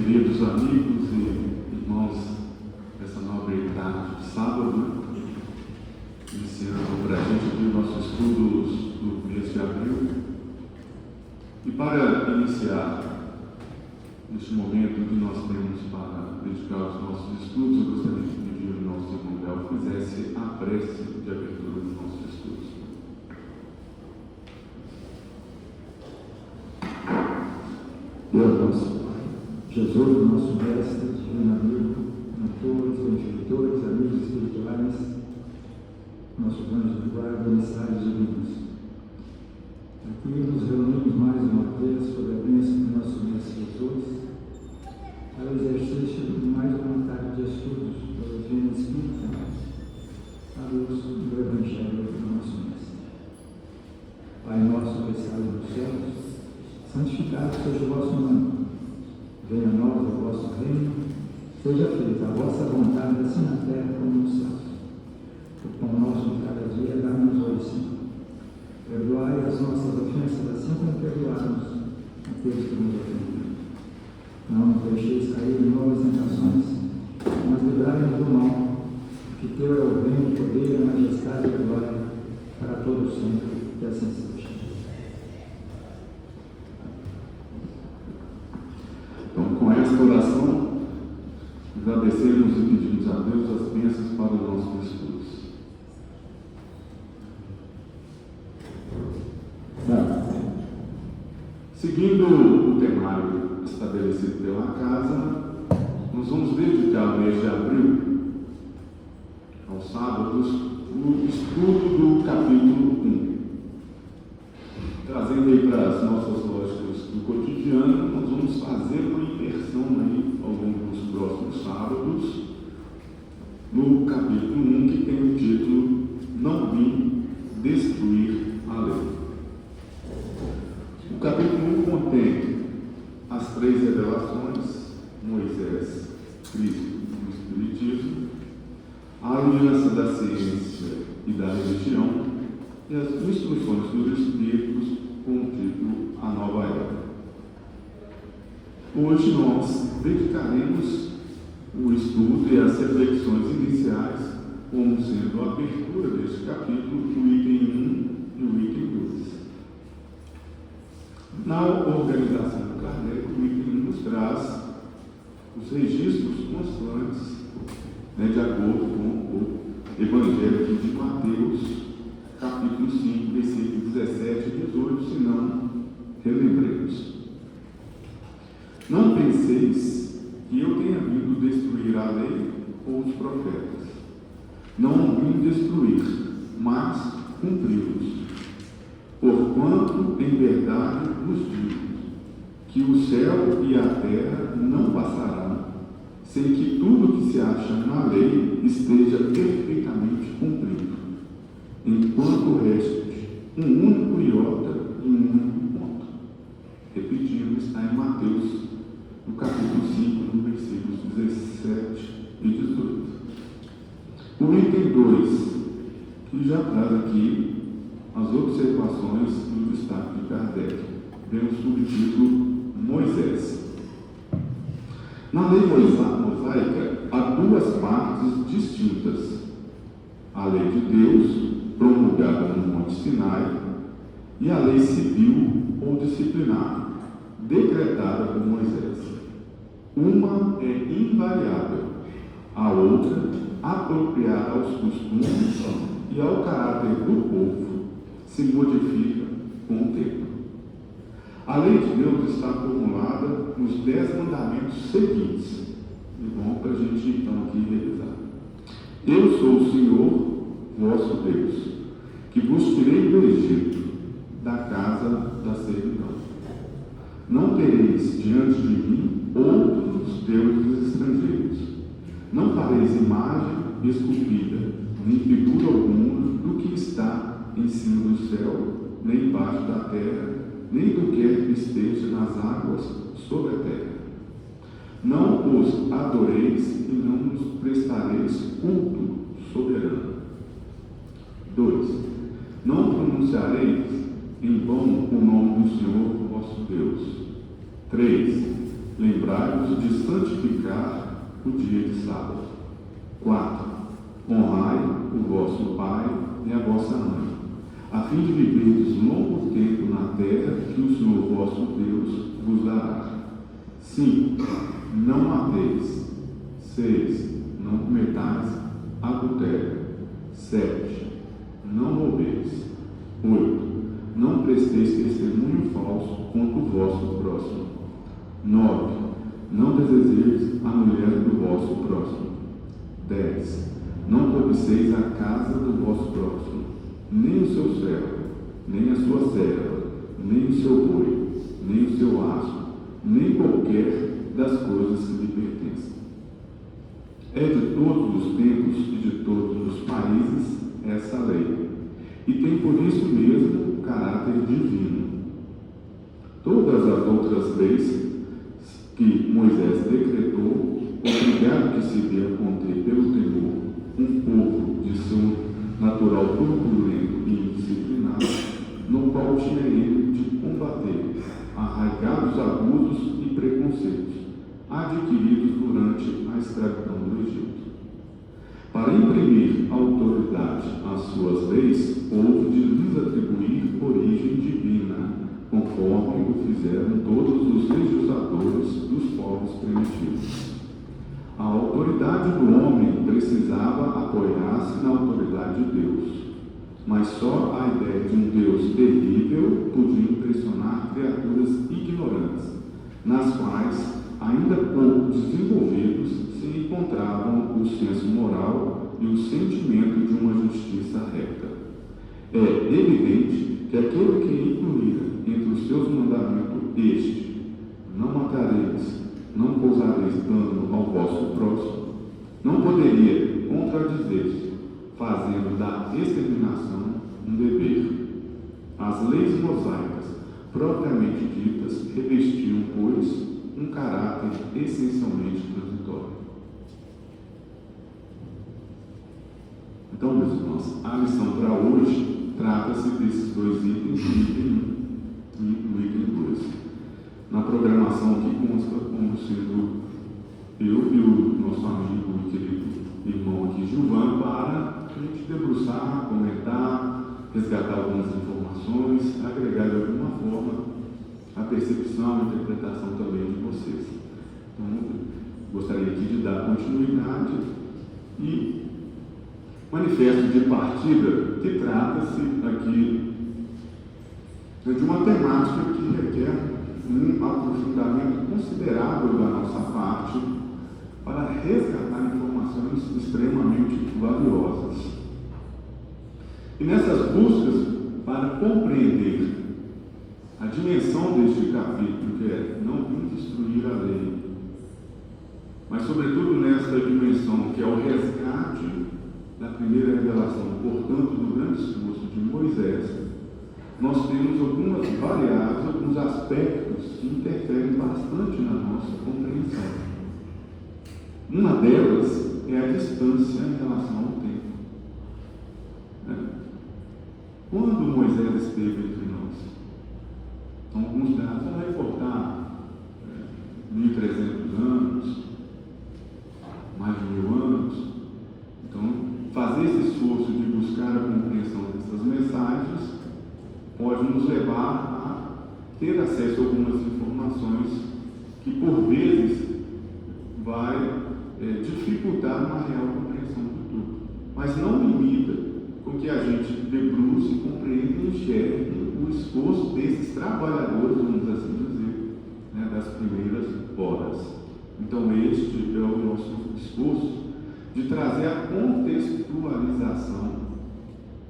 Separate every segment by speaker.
Speaker 1: Queridos amigos e irmãos, essa nobre tarde de sábado, iniciando para a gente aqui o nosso estudo do mês de abril. E para iniciar neste momento que nós temos para dedicar aos nossos estudos, eu gostaria de pedir ao nosso irmão Léo que fizesse a prece de abertura dos nossos estudos.
Speaker 2: Deus nosso Jesus, nosso mestre, divino amigo, mentores, benfeitores, amigos espirituais, nossos anjos de guarda, emissários divinos. Aqui nos reunimos mais uma vez sob a bênção do nosso mestre Jesus, para o exercício de mais uma tarde de estudos da doutrina espírita, à luz do Evangelho do nosso mestre. Pai nosso que estás nos céus, santificado seja o vosso nome. Venha a nós o vosso reino, seja feita a vossa vontade, assim na terra como nos céus. O pão nosso de cada dia dá-nos hoje, Senhor. Perdoai as nossas ofensas, assim como perdoamos aqueles que nos ofendem. Não nos deixeis cair em novas tentações, mas livrai-nos do mal, porque teu é o reino, o poder, a majestade e a glória, para todos sempre, e assim seja.
Speaker 1: Com esta oração, agradecemos e pedimos a Deus as bênçãos para os nossos estudos. Seguindo o temário estabelecido pela casa, nós vamos dedicar o mês de abril, aos sábados, o estudo do capítulo 1. Trazendo aí para as nossas lógicas do cotidiano, nós vamos fazer uma inversão aí ao longo dos próximos sábados, no capítulo 1, que tem o título Não Vim Destruir a Lei. O capítulo 1 contém as três revelações: Moisés, Cristo e o Espiritismo, a aliança da ciência e da religião e as instruções dos Espíritos, com o título A Nova Era. Hoje nós dedicaremos o estudo e as reflexões iniciais como sendo a abertura deste capítulo, o item 1 e o item 2. Na organização do Kardec, o item 1 nos traz os registros constantes, de acordo com o Evangelho de Mateus, capítulo 5, versículos 17 e 18, se não relembremos. Não penseis que eu tenha vindo destruir a lei ou os profetas. Não vim destruir, mas cumpri-los. Porquanto, em verdade, vos digo que o céu e a terra não passarão, sem que tudo que se acha na lei esteja perfeitamente cumprido, enquanto reste um único iota e um único ponto. Repetindo, está em Mateus, no capítulo 5, no versículos 17 e 18. O item 2, que já traz aqui as observações do destaque de Kardec, vem o subtítulo Moisés. Na lei mosaica há duas partes distintas: a lei de Deus, promulgada no Monte Sinai, e a lei civil ou disciplinar, decretada por Moisés. Uma é invariável, a outra apropriada aos costumes e ao caráter do povo, se modifica com o tempo. A lei de Deus está formulada nos 10 mandamentos seguintes. E bom para a gente então aqui revisar. Eu sou o Senhor, vosso Deus, que vos tirei do Egito, da casa da servidão. Não tereis diante de mim outros deuses estrangeiros. Não fareis imagem esculpida, nem figura alguma do que está em cima do céu, nem embaixo da terra, nem do que esteja nas águas sobre a terra. Não os adoreis e não nos prestareis culto soberano. 2. Não pronunciareis em vão o nome do Senhor vosso Deus. 3. lembrai-vos de santificar o dia de sábado. 4. Honrai o vosso pai e a vossa mãe, a fim de viverdes longo tempo na terra que o Senhor vosso Deus vos dará. 5. Não mateis. 6. Não cometais adultério. 7. Não roubeis. 8. Não presteis testemunho falso contra o vosso próximo. 9. Não desejeis a mulher do vosso próximo. 10. Não cobiceis a casa do vosso próximo, nem o seu servo, nem a sua serva, nem o seu boi, nem o seu asno, nem qualquer das coisas que lhe pertencem. É de todos os tempos e de todos os países essa lei, e tem por isso mesmo caráter divino. Todas as outras leis que Moisés decretou obrigaram que se dê a conter pelo temor um povo de seu natural turbulento e indisciplinado, no qual tinha ele de combater arraigados abusos e preconceitos adquiridos durante a escravidão do Egito. Para imprimir autoridade às suas leis, houve de lhes atribuir origem divina, conforme o fizeram todos os legisladores dos povos primitivos. A autoridade do homem precisava apoiar-se na autoridade de Deus, mas só a ideia de um Deus terrível podia impressionar criaturas ignorantes, nas quais, ainda pouco desenvolvidos, se encontravam o senso moral e o sentimento de uma justiça reta. É evidente que aquele que incluíra entre os seus mandamentos este: não matareis, não causareis dano ao vosso próximo, não poderia contradizer-se, fazendo da exterminação um dever. As leis mosaicas, propriamente ditas, revestiam, pois, um caráter essencialmente transitório. Então, meus irmãos, a lição para hoje trata-se desses dois itens, o item 1 e o item 2. Na programação aqui consta como sendo eu e o nosso amigo e querido irmão aqui, Gilvan, para a gente debruçar, comentar, resgatar algumas informações, agregar de alguma forma a percepção e interpretação também de vocês. Então, gostaria aqui de dar continuidade e manifesto de partida que trata-se aqui de uma temática que requer um aprofundamento considerável da nossa parte para resgatar informações extremamente valiosas. E nessas buscas, para compreender a dimensão deste capítulo, que é não vim destruir a lei, mas sobretudo nessa dimensão que é o resgate da primeira revelação, portanto, do grande esforço de Moisés, nós temos algumas variáveis, alguns aspectos que interferem bastante na nossa compreensão. Uma delas é a distância em relação ao tempo. Quando Moisés esteve entre nós? Então, alguns dados vão reportar 1.300 anos, mais de 1.000 anos. Então, fazer esse esforço de buscar a compreensão dessas mensagens pode nos levar a ter acesso a algumas informações que, por vezes, vai dificultar uma real compreensão do tudo. Mas não limita com que a gente debruce, compreenda e enxergue o esforço desses trabalhadores, vamos assim dizer, das primeiras horas. Então, este é o nosso esforço de trazer a contextualização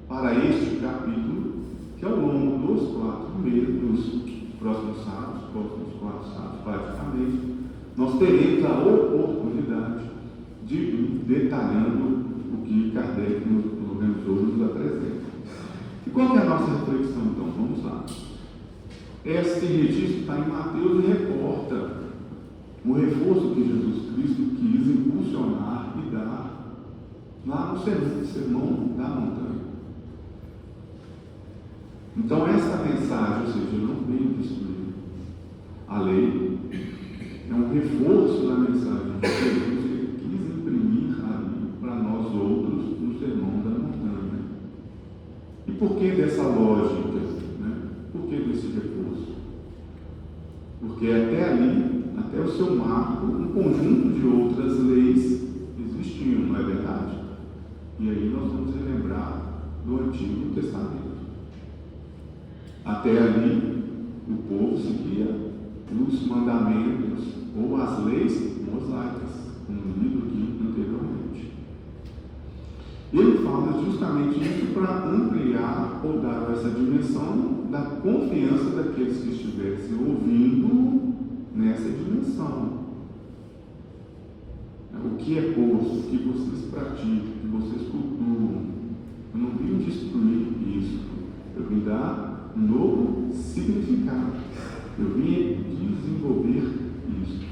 Speaker 1: para este capítulo, que ao longo dos 4 meses, dos próximos sábados, próximos 4 sábados praticamente, nós teremos a oportunidade de ir detalhando o que Kardec nos organizou e nos apresenta. E qual é a nossa reflexão, então? Vamos lá. Esse registro está em Mateus e reporta o reforço que Jesus Cristo quis impulsionar e dar lá no sermão da montanha. Então, essa mensagem, ou seja, não vem destruir a lei, é um reforço da mensagem de Jesus que ele quis imprimir ali para nós outros no Sermão da Montanha. E por que dessa lógica? Né? Por que desse reforço? Porque até ali, até o seu marco, um conjunto de outras leis existiam, não é verdade? E aí nós vamos relembrar do Antigo Testamento. Até ali, o povo seguia os mandamentos ou as leis mosaicas, como lido aqui anteriormente. Ele fala justamente isso para ampliar ou dar essa dimensão da confiança daqueles que estivessem ouvindo nessa dimensão. O que é posto, o que vocês praticam, o que vocês cultuam. Eu não vim destruir isso, eu vim dar um novo significado. Eu vim desenvolver isso.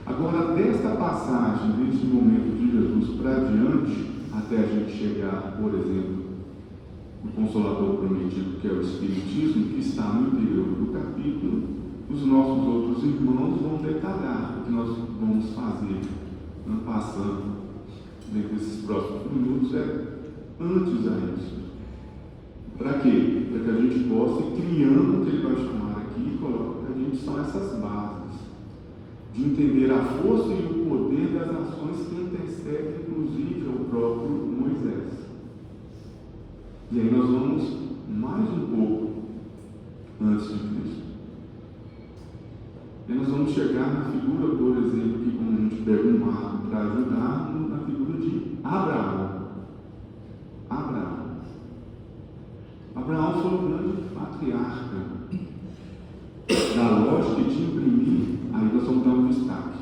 Speaker 1: Agora, desta passagem, deste momento de Jesus para diante, até a gente chegar, por exemplo, no Consolador Prometido, que é o Espiritismo, que está no interior do capítulo, os nossos outros irmãos vão detalhar o que nós vamos fazer, passando dentro desses próximos minutos, antes a isso. Para quê? Para que a gente possa ir criando o que ele vai chamar aqui e coloca para a gente são essas bases de entender a força e o poder das ações que antecedem, inclusive, ao próprio Moisés. E aí nós vamos mais um pouco antes de Cristo. E nós vamos chegar na figura, por exemplo, que como a gente pega um mapa para ajudar, na figura de Abraão. Abraão foi o grande patriarca da lógica de imprimir, aí nós vamos dar um destaque,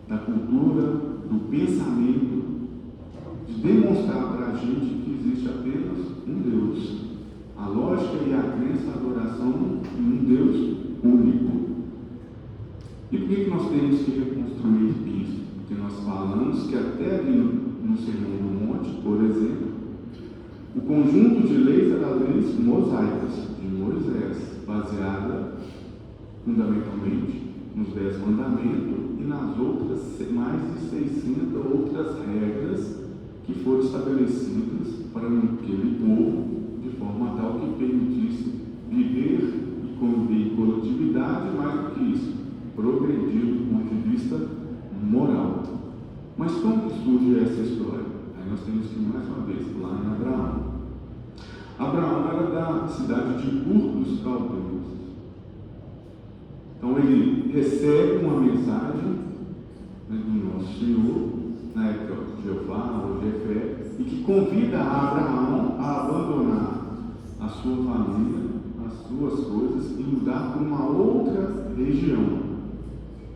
Speaker 1: da cultura, do pensamento, de demonstrar para a gente que existe apenas um Deus. A lógica e a crença, a adoração em um Deus único. E por que nós temos que reconstruir isso? Porque nós falamos que até ali no Sermão do Monte, por exemplo, o conjunto de leis era leis mosaicas de Moisés, baseada fundamentalmente nos 10 mandamentos e nas outras mais de 600 outras regras que foram estabelecidas para aquele povo de forma tal que permitisse viver e conviver em coletividade, mais do que isso, progredir do ponto de vista moral. Mas como que surge essa história? Aí nós temos que ir mais uma vez lá em Abraão. Abraão era da cidade de Ur dos Caldeus. Então ele recebe uma mensagem, né, do nosso Senhor, na época de Jeová ou Jefé, e que convida Abraão a abandonar a sua família, as suas coisas e mudar para uma outra região,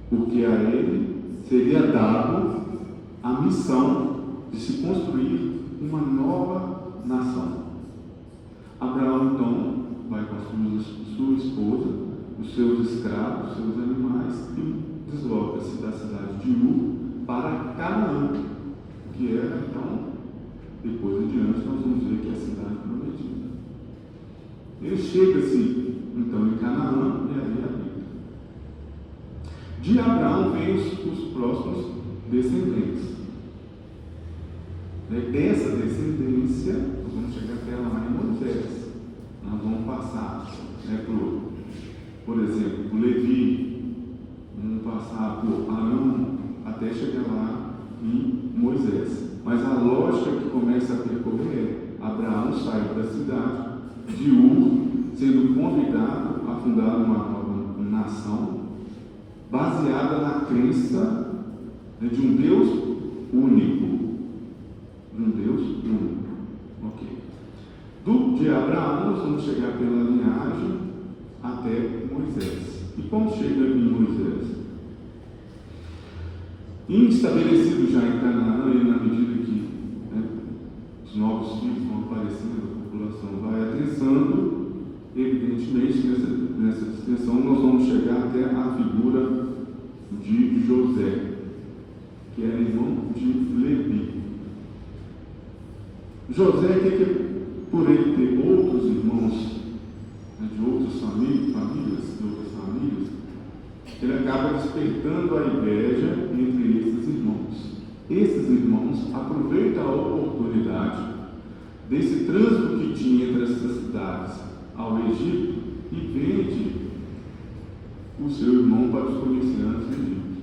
Speaker 1: porque a ele seria dado a missão de se construir uma nova nação. Abraão então vai com sua esposa, os seus escravos, os seus animais e desloca-se da cidade de Ur para Canaã, que era então, depois adiante nós vamos ver que é a cidade prometida. Ele chega-se então em Canaã e ali habita. De Abraão vem os próximos descendentes. Dessa descendência, nós vamos chegar até lá em Moisés. Nós vamos passar, por exemplo, por Levi, vamos passar por Arão, até chegar lá em Moisés. Mas a lógica que começa a percorrer é: Abraão sai da cidade de Ur, sendo convidado a fundar uma nova nação, baseada na crença de um Deus único. Um Deus único. Ok. De Abraão, nós vamos chegar pela linhagem até Moisés. E como chega em Moisés? Estabelecido já em Canaã, e na medida que os novos filhos vão aparecendo, a população vai adensando, evidentemente, nessa extensão, nós vamos chegar até a figura de José, que era irmão de Levi. José, por ele ter outros irmãos, de outras famílias, ele acaba despertando a inveja entre esses irmãos. Esses irmãos aproveitam a oportunidade desse trânsito que tinha entre essas cidades ao Egito e vende o seu irmão para os comerciantes egípcios.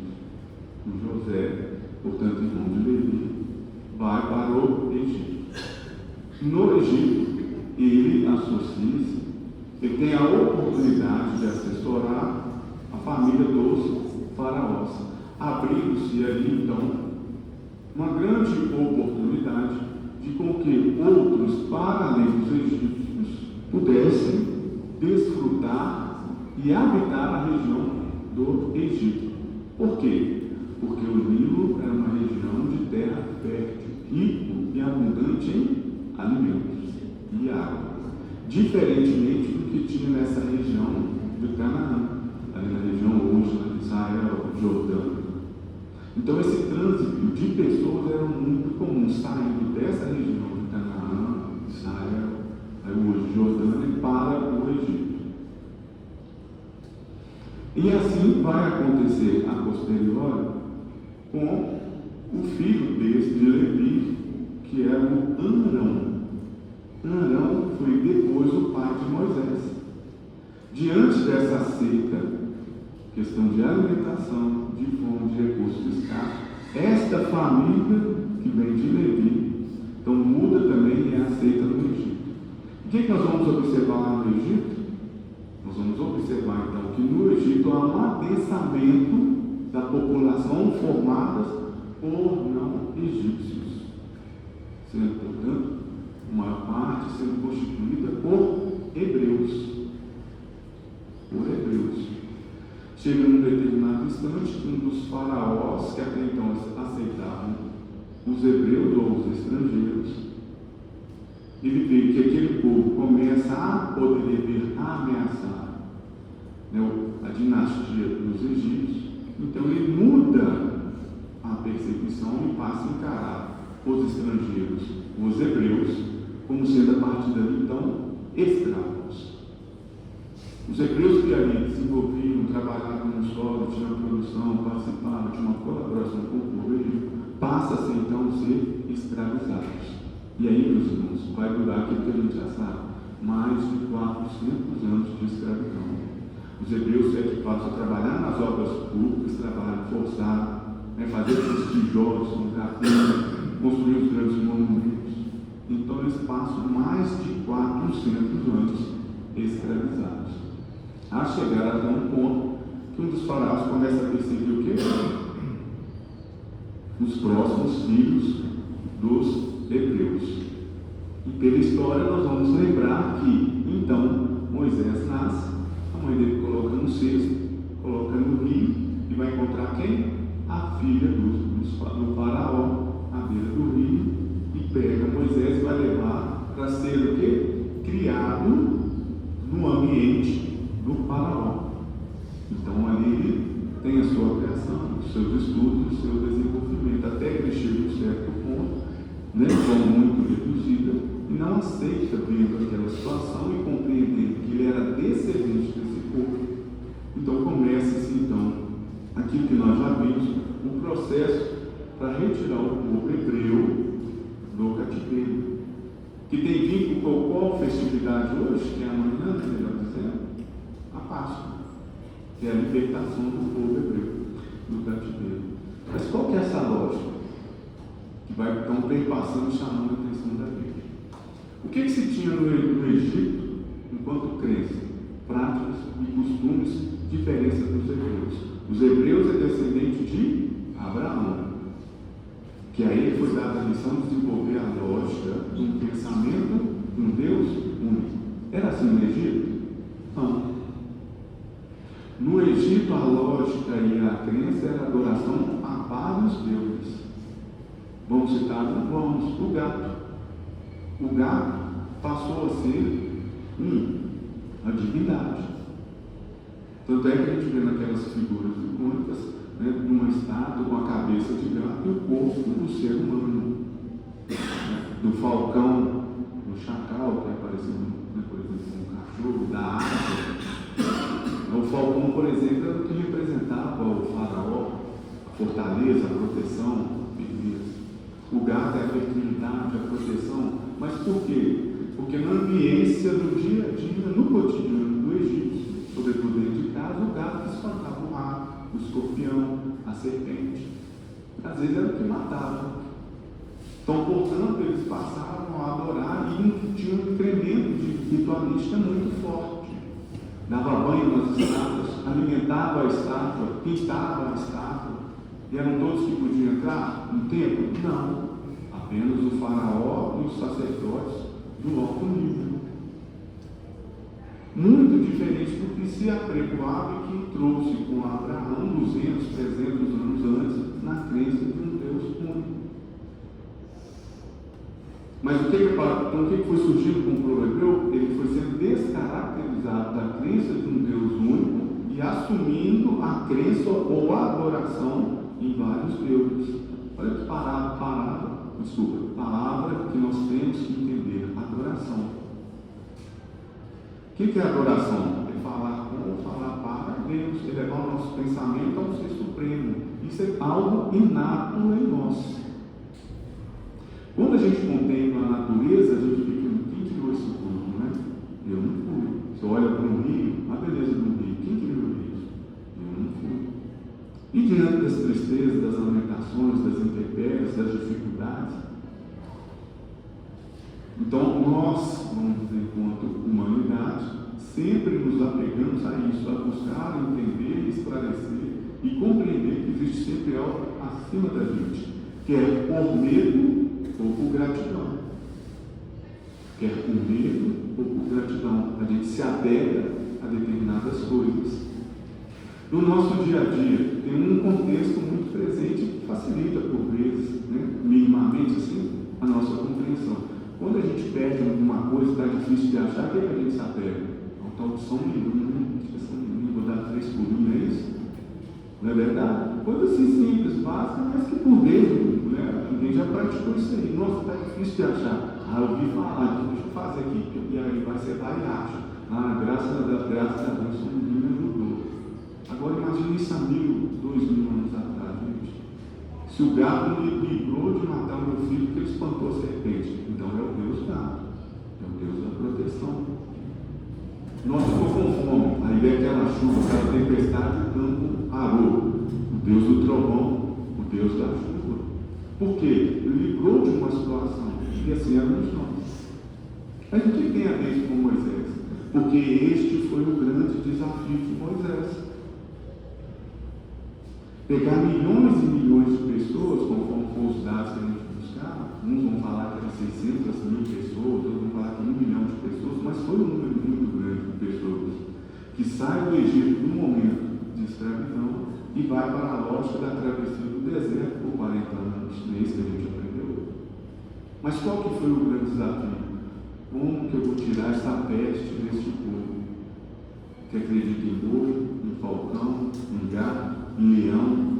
Speaker 1: O José, portanto, irmão de Levi, vai para o Egito. No Egito, ele associa-se, ele tem a oportunidade de assessorar a família dos faraós, abrindo-se ali, então, uma grande oportunidade de com que outros, para além dos egípcios, pudessem desfrutar e habitar a região do Egito. Por quê? Porque o Nilo era uma região de terra fértil, rico e abundante em alimentos e água, diferentemente do que tinha nessa região de Canaã, ali na região hoje de Israel, Jordão. Então esse trânsito de pessoas era muito comum, saindo dessa região de Canaã, Israel, aí hoje Jordânia, para o Egito. E assim vai acontecer a posteriori com o filho desse de Levi, que era o Arão. Arão foi depois o pai de Moisés. Diante dessa seca, questão de alimentação, de fome, de recursos escassos, esta família que vem de Levi, então muda também e é aceita no Egito. O que nós vamos observar lá no Egito? Nós vamos observar então que no Egito há um adensamento da população formada por não egípcios, sendo, portanto, uma parte sendo constituída por hebreus. Chega num determinado instante que um dos faraós, que até então aceitavam os hebreus ou os estrangeiros, ele vê que aquele povo começa a poder ameaçar, né, a dinastia dos egípcios. Então ele muda a perseguição e passa a encarar os estrangeiros, os hebreus, como sendo a partir dali então escravos. Os hebreus que ali desenvolviam, trabalhavam no solo, tinham produção, participavam, tinham uma colaboração com o povo egípcio, passa-se então a ser escravizados. E aí, meus irmãos, vai durar aquilo que a gente já sabe, mais de 400 anos de escravidão. Os hebreus é que passam a trabalhar nas obras públicas, trabalho forçado, fazer esses tijolos com grafite, construir os grandes monumentos. Então eles passam mais de 400 anos escravizados, a chegar até um ponto que um dos faraós começa a perseguir o quê? Os próximos filhos dos hebreus. E pela história nós vamos lembrar que então Moisés nasce, a mãe dele coloca no cesto, coloca no rio e vai encontrar quem? A filha do faraó à beira do rio, e pega Moisés e vai levar para ser o quê? Criado no ambiente do faraó. Então ali ele tem a sua criação, os seus estudos, o seu desenvolvimento, até que ele chega a um certo ponto, né, de forma muito reduzida, e não aceita vendo aquela situação e compreendendo que ele era descendente desse povo. Então começa-se então aquilo que nós já vimos, um processo para retirar o povo hebreu do cativeiro, que tem vínculo com qual festividade hoje, que é amanhã, melhor dizendo, a Páscoa, que é a libertação do povo hebreu do cativeiro. Mas qual que é essa lógica que vai então perpassando e chamando a atenção da Bíblia? O que se tinha no Egito enquanto crença, práticas e costumes diferentes dos hebreus? Os hebreus é descendente de Abraão, que a ele foi dada a missão de desenvolver a lógica de um pensamento de um Deus único. Era assim no Egito? Não. No Egito, a lógica e a crença era a adoração a vários deuses. Vamos citar vamos, o gato. O gato passou a ser a divindade. Tanto é que a gente vê naquelas figuras icônicas, né, de uma estátua com a cabeça de gato e o corpo do ser humano, do falcão, do chacal, que apareceu, né, por exemplo, um cachorro, da árvore, O falcão, por exemplo, era o que representava o faraó, a fortaleza, a proteção, o gato é a fertilidade, a proteção. Mas por quê? Porque na ambiência do dia a dia, no cotidiano do egípcio, sobretudo dentro de casa, o gato espantava o rato, o escorpião, a serpente. Às vezes era o que matava. Então, portanto, eles passavam a adorar e tinham um incremento de ritualística muito forte. Dava banho nas estátuas, alimentava a estátua, pintava a estátua. E eram todos que podiam entrar no templo? Não. Apenas o faraó e os sacerdotes do alto nível. Muito diferente do que se apregoava e que trouxe com Abraão 200, 300 anos antes, na crença de um Deus único. Mas o que foi surgindo com o povo hebreu? Ele foi sendo descaracterizado da crença de um Deus único e assumindo a crença ou a adoração em vários deuses. Olha que palavra que nós temos que entender: adoração. O que é adoração? É falar com ou falar para Deus, elevar o nosso pensamento ao Ser Supremo. Isso é algo inato em nós. Quando a gente contempla a natureza, a gente fica: quem criou esse mundo, né? Eu não fui. Você olha para um rio, a beleza do rio, quem criou isso? Eu não fui. E diante das tristezas, das lamentações, das intempéries, das dificuldades, então nós, vamos dizer, enquanto humanidade, sempre nos apegamos a isso, a buscar entender, esclarecer e compreender que existe sempre algo acima da gente, quer por medo ou por gratidão. Quer por medo ou por gratidão. A gente se apega a determinadas coisas. No nosso dia a dia, tem um contexto muito presente que facilita, por vezes, minimamente assim, a nossa compreensão. Quando a gente perde alguma coisa, está difícil de achar, o que a gente se apega? Ao tal de São Milhão, vou dar 3 por 1, é isso? Não é verdade? Coisa assim simples, básica, mas que por vezes, ninguém já praticou isso aí. Nossa, está difícil de achar. Eu ouvi falar, então deixa eu fazer aqui. E aí você vai e acha. Graças a Deus, São Milhão me ajudou. Agora imagine isso há 1.000, 2.000 anos atrás, gente. Se o gato me livrou de matar o meu filho porque ele espantou a serpente, então é o Deus gato, é o Deus da proteção. Nós ficamos com fome, aí vem aquela chuva, aquela tempestade, o campo arou. O Deus do trovão, o Deus da chuva. Por quê? Ele livrou de uma situação, e assim éramos nós. Mas o que tem a ver isso com Moisés? Porque este foi o grande desafio de Moisés. Pegar milhões e milhões de pessoas, conforme for os dados que a gente buscar, uns vão falar que eram 600.000 pessoas, outros vão falar que 1 milhão de pessoas, mas foi um número muito grande de pessoas que saem do Egito no momento de escravidão e vai para a lógica da travessia do deserto por 40 anos, não é isso que a gente aprendeu. Mas qual que foi o grande desafio? Como que eu vou tirar essa peste deste povo que acredita em boi, em falcão, em gato, em leão,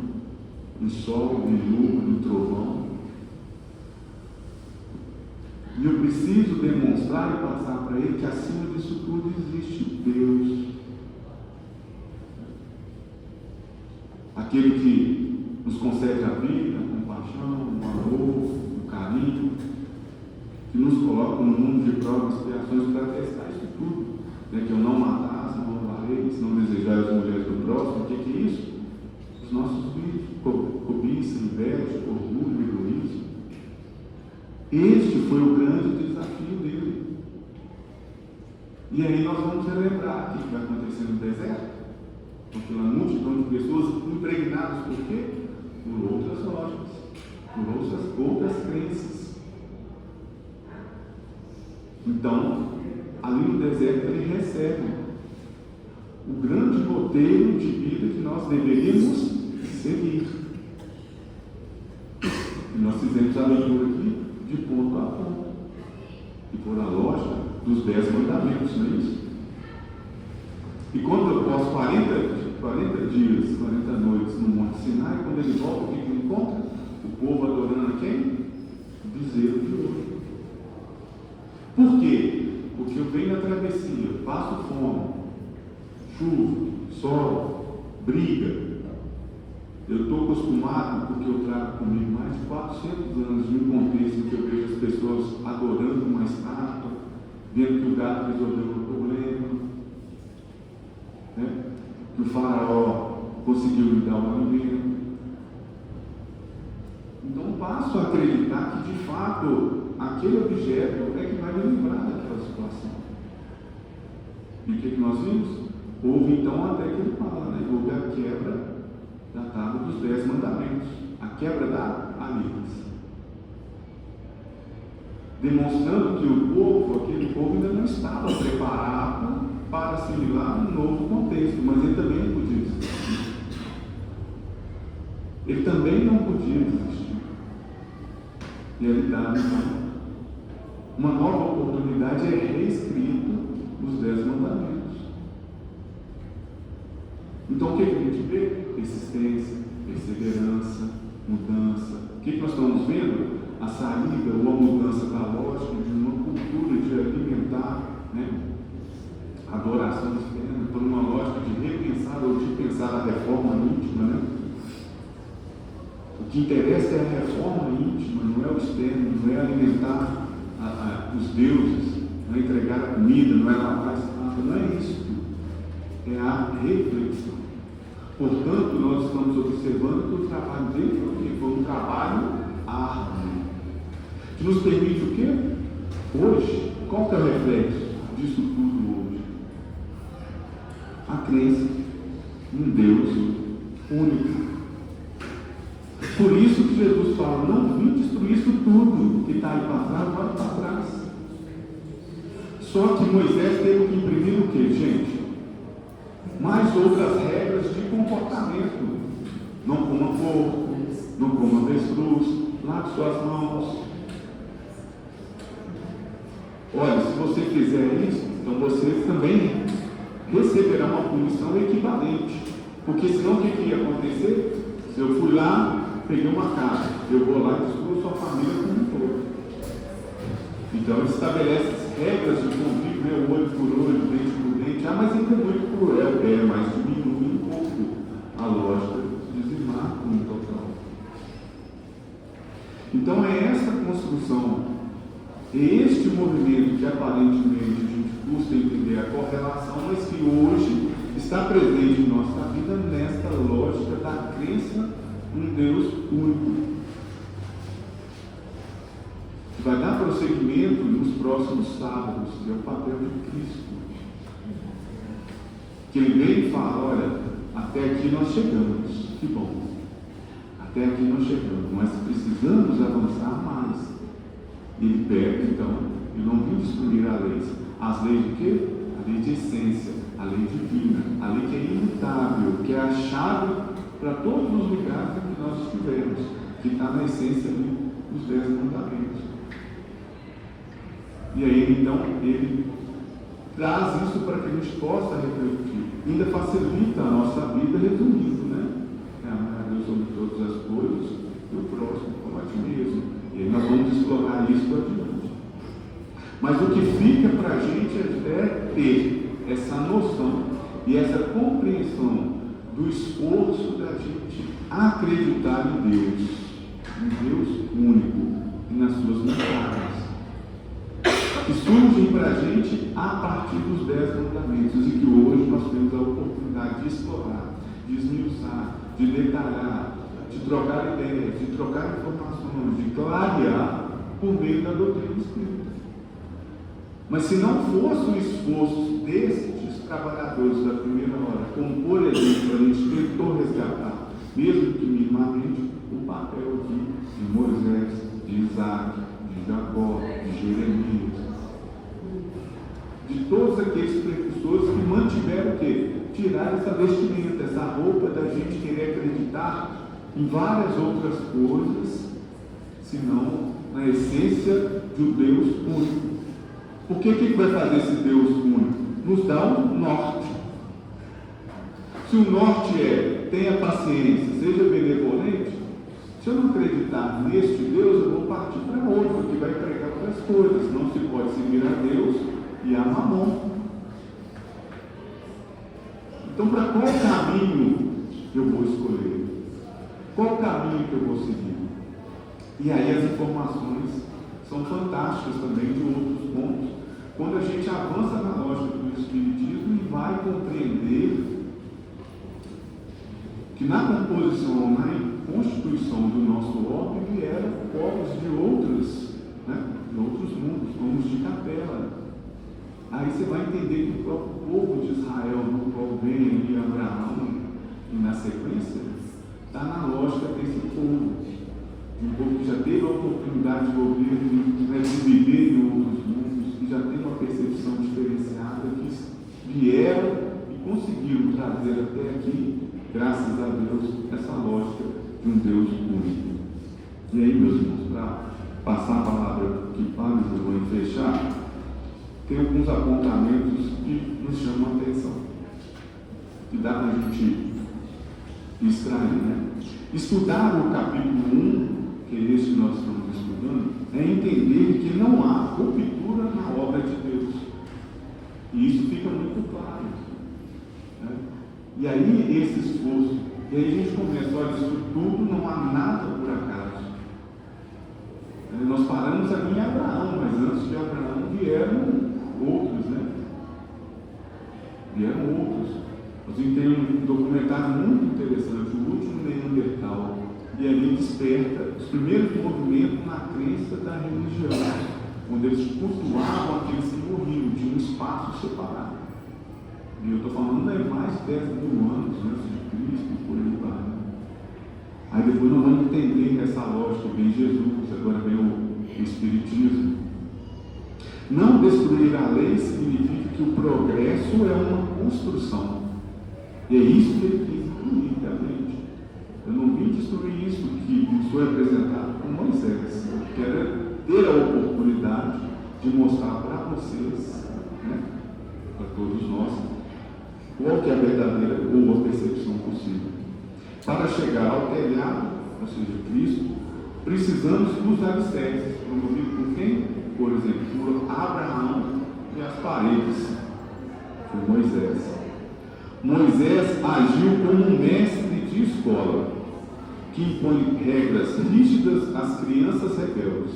Speaker 1: em sol, em lua, em trovão? E eu preciso demonstrar e passar para ele que acima disso tudo existe Deus. Aquele que nos concede a vida, a compaixão, o amor, o carinho, que nos coloca no mundo de provas e expiações para testar isso tudo. Que eu não matasse, não roubarei, se não desejar as mulheres do próximo. O que é isso? Os nossos vícios, cobiça, inveja, orgulho, egoísmo. Este foi o grande desafio dele. E aí nós vamos relembrar o que vai acontecer no deserto. Aquela multidão de pessoas impregnadas por quê? Por outras lógicas, por outras crenças. Então, ali no deserto ele recebe o grande roteiro de vida que nós deveríamos seguir. E nós fizemos a leitura aqui de ponto a ponto. E por a lógica dos 10 mandamentos, não é isso? E quando após 40 dias, 40 noites no Monte Sinai, quando ele volta, o que ele encontra? O povo adorando a quem? O bezerro de ouro. Por quê? Porque eu venho na travessia, passo fome, chuva, só briga. Eu estou acostumado, porque eu trago comigo mais de 400 anos de um contexto em que eu vejo as pessoas adorando uma estátua, vendo que o gato resolveu o problema, né? Que o faraó conseguiu lhe dar o alimento. Então passo a acreditar que de fato aquele objeto é que vai me livrar daquela situação. E o que nós vimos? Houve então até que ele fala, né? Houve a quebra da tábua dos 10 mandamentos, a quebra da aliança, demonstrando que o povo, aquele povo ainda não estava preparado para assimilar um novo contexto, mas ele também não podia desistir. Ele também não podia desistir. E ele dá então uma nova oportunidade, é reescrito os 10 mandamentos. Então o que a gente vê? Persistência, perseverança, mudança. O que nós estamos vendo? A saída ou a mudança da lógica de uma cultura de alimentar, né, a adoração externa por uma lógica de repensar ou de pensar a reforma íntima, né? O que interessa é a reforma íntima, não é o externo, não é alimentar os deuses, não é entregar a comida, não é lavar a estátua, não é isso. É a reflexão. Portanto, nós estamos observando que o trabalho dele foi um trabalho árduo, que nos permite o quê? Hoje, qual que é o reflexo disso tudo hoje? A crença em Deus único. Por isso que Jesus fala, não vim destruir isso tudo que está aí para trás, vai para trás. Só que Moisés teve que imprimir o quê, gente? Mais outras regras de comportamento. Não coma porco, não coma avestruz, lave suas mãos. Olha, se você fizer isso, então você também receberá uma punição equivalente. Porque senão o que ia acontecer? Se eu fui lá, peguei uma casa, eu vou lá e destruo sua família como um todo. Então ele estabelece regras de convívio, né? Olho por olho, dente por dente. Ah, mas ele é muito cruel, mas diminui um pouco a lógica de dizimar no total. Então é essa construção, é este movimento que aparentemente a gente busca entender a correlação, mas que hoje está presente em nossa vida nesta lógica da crença em Deus único. Vai dar prosseguimento nos próximos sábados, que é o papel de Cristo. Que ele vem e fala, olha, até aqui nós chegamos, que bom. Até aqui nós chegamos, mas precisamos avançar mais. Ele pega, então, eu não vim destruir a lei. As leis de quê? A lei de essência, a lei divina, a lei que é imutável, que é a chave para todos os lugares em que nós estivermos, que está na essência dos 10 mandamentos. E aí, então, ele traz isso para que a gente possa refletir. Ainda facilita a nossa vida, resumindo, né? É amar a Deus sobre todas as coisas e o próximo como a ti mesmo. E aí nós vamos explorar isso adiante. Mas o que fica para a gente é ter essa noção e essa compreensão do esforço da gente acreditar em Deus único e nas suas mensagens, que surgem para a gente a partir dos 10 mandamentos e que hoje nós temos a oportunidade de explorar, de esmiuçar, de detalhar, de trocar ideias, de trocar informações, de clarear por meio da doutrina espírita. Mas se não fosse o esforço destes trabalhadores da primeira hora, como por exemplo a gente tentou resgatar, mesmo que minimamente, o papel de Moisés, de Isaac, de Jacó, de Jeremias, de todos aqueles precursores que mantiveram o quê? Tirar essa vestimenta, essa roupa da gente querer acreditar em várias outras coisas, senão na essência de um Deus único. Por que vai fazer esse Deus único? Nos dá um norte. Se o norte é, tenha paciência, seja benevolente, se eu não acreditar neste Deus, eu vou partir para outro, que vai pregar outras coisas. Não se pode seguir a Deus e a Mamon. Então, para qual caminho eu vou escolher? Qual caminho que eu vou seguir? E aí as informações são fantásticas também de outros pontos, quando a gente avança na lógica do Espiritismo e vai compreender que na composição, na constituição do nosso orbe vieram povos de outros mundos, como os de Capela. Aí você vai entender que o próprio povo de Israel, no qual vem ali Abraão, e na sequência, está na lógica desse povo. De um povo que já teve a oportunidade de viver em outros mundos, que já tem uma percepção diferenciada, que vieram e conseguiram trazer até aqui, graças a Deus, essa lógica de um Deus único. E aí, meus irmãos, para passar a palavra que Paulo e eu vou fechar, tem alguns apontamentos que nos chamam a atenção, que dá para a gente extrair, né? Estudar o capítulo 1, que é esse que nós estamos estudando, é entender que não há ruptura na obra de Deus. E isso fica muito claro, né? E aí, esse esforço, e aí a gente começa, olha, isso tudo não há nada por acaso. Nós paramos ali em Abraão, mas antes de Abraão vieram outros, né? Vieram outros. Nós temos um documentário muito interessante, O Último Neandertal, e ali desperta os primeiros movimentos na crença da religião, onde eles cultuavam aqueles que morriam, de um espaço separado. E eu estou falando de mais de 10 mil anos antes de Cristo, por aí vai. Aí depois nós vamos entender essa lógica, vem Jesus, agora vem o Espiritismo. Não destruir a lei significa que o progresso é uma construção. E é isso que ele quis incluir, realmente. Eu não vim destruir isso que nos foi apresentado por Moisés. Eu quero ter a oportunidade de mostrar para vocês, né, para todos nós, qual que é a verdadeira ou a percepção possível. Para chegar ao telhado, ou seja, Cristo, precisamos dos alicerces, promovidos por quem? Por exemplo, por Abraão e as paredes. Foi Moisés. Moisés agiu como um mestre de escola, que impõe regras rígidas às crianças rebeldes.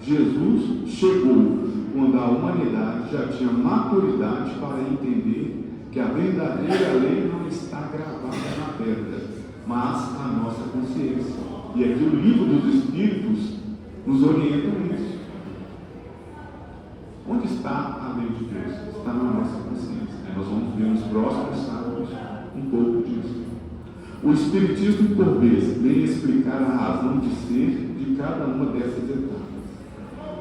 Speaker 1: Jesus chegou quando a humanidade já tinha maturidade para entender que a verdadeira lei não está gravada na pedra, mas na nossa consciência. E aqui o livro dos Espíritos nos orienta nisso. Onde está a lei de Deus? Está na nossa consciência. Nós vamos ver nos próximos sábados um pouco disso. O Espiritismo, por vez, vem explicar a razão de ser de cada uma dessas etapas.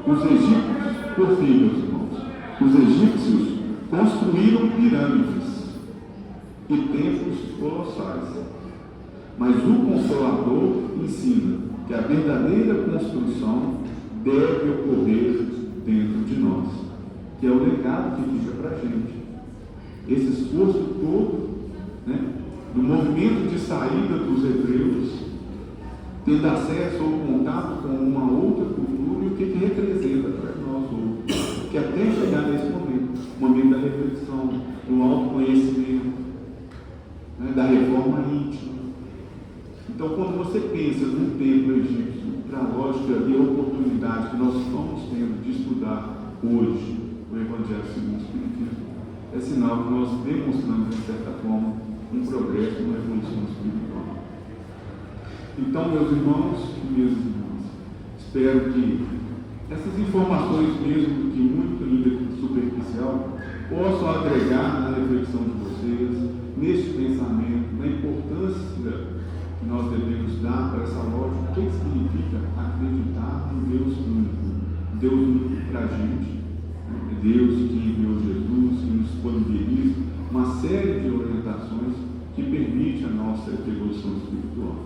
Speaker 1: Os egípcios, por fim, meus irmãos, os egípcios construíram pirâmides e templos colossais. Mas o Consolador ensina que a verdadeira construção deve ocorrer dentro de nós, que é o legado que fica para a gente. Esse esforço todo, né, do movimento de saída dos hebreus, tendo acesso ou contato com uma outra cultura e o que representa para nós outros, que até chegar nesse momento da reflexão, do autoconhecimento, né, da reforma íntima. Então, quando você pensa num templo egípcio, para a lógica e a oportunidade que nós estamos tendo de estudar hoje o Evangelho segundo o Espiritismo, é sinal que nós demonstramos, de certa forma, um progresso, uma evolução espiritual. Então, meus irmãos e minhas irmãs, espero que essas informações, mesmo que muito ainda superficial, possam agregar na reflexão de vocês, neste pensamento, na importância que nós devemos dar para essa lógica, o que significa acreditar no Deus único para a gente, né? Deus que enviou Jesus, que nos disponibiliza uma série de orientações que permite a nossa evolução espiritual.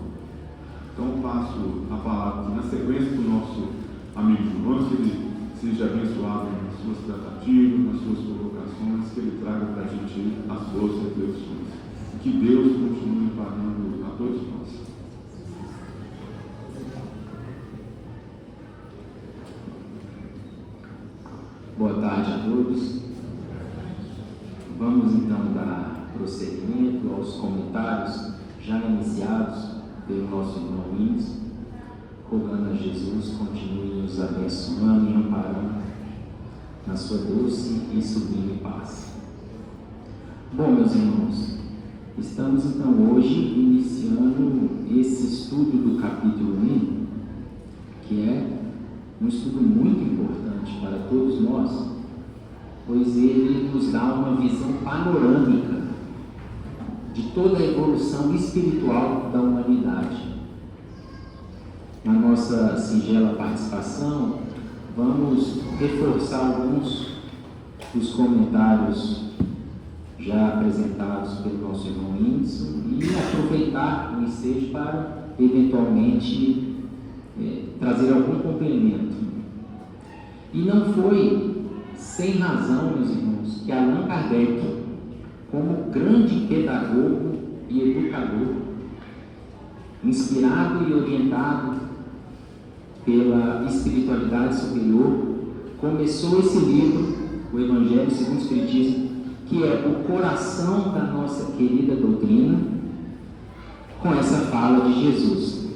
Speaker 1: Então, passo a palavra na sequência para o nosso amigo João, que ele seja abençoado nas suas tratativas, nas suas colocações, que ele traga para a gente as boas reflexões. Que Deus continue pagando a todos nós.
Speaker 2: Boa tarde a todos. Vamos então dar
Speaker 3: prosseguimento, aos comentários já iniciados pelo nosso irmão Índio, rogando a Jesus continue nos abençoando e amparando na sua doce e sublime paz. Bom, meus irmãos, estamos então hoje iniciando esse estudo do capítulo 1, que é um estudo muito importante para todos nós, pois ele nos dá uma visão panorâmica de toda a evolução espiritual da humanidade. Na nossa singela participação, vamos reforçar alguns dos comentários já apresentados pelo nosso irmão Índio e aproveitar o ensejo para, eventualmente, trazer algum complemento. E não foi sem razão, meus irmãos, que Allan Kardec, como grande pedagogo e educador, inspirado e orientado pela espiritualidade superior, começou esse livro, o Evangelho segundo o Espiritismo, que é o coração da nossa querida doutrina, com essa fala de Jesus: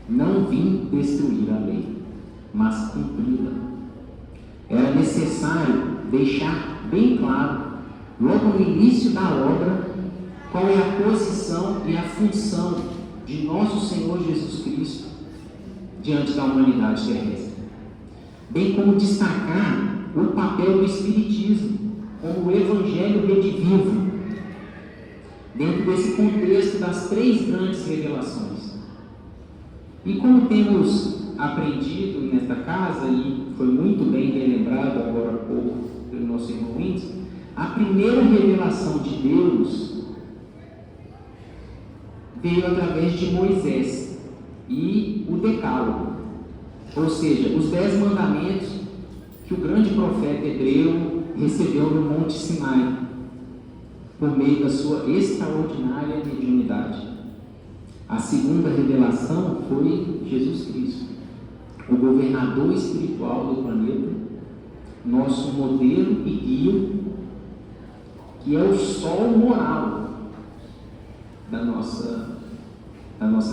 Speaker 3: não vim destruir a lei, mas cumpri-la. Era necessário deixar bem claro, logo no início da obra, qual é a posição e a função de nosso Senhor Jesus Cristo diante da humanidade terrestre, bem como destacar o papel do Espiritismo como o Evangelho redivivo dentro desse contexto das 3 grandes revelações. E como temos aprendido nesta casa, e foi muito bem relembrado agora há pouco pelo nosso irmão Índio, a primeira revelação de Deus veio através de Moisés e o Decálogo, ou seja, os 10 mandamentos que o grande profeta hebreu recebeu no Monte Sinai, por meio da sua extraordinária mediunidade. A segunda revelação foi Jesus Cristo, o governador espiritual do planeta, nosso modelo e guia, que é o sol moral da nossa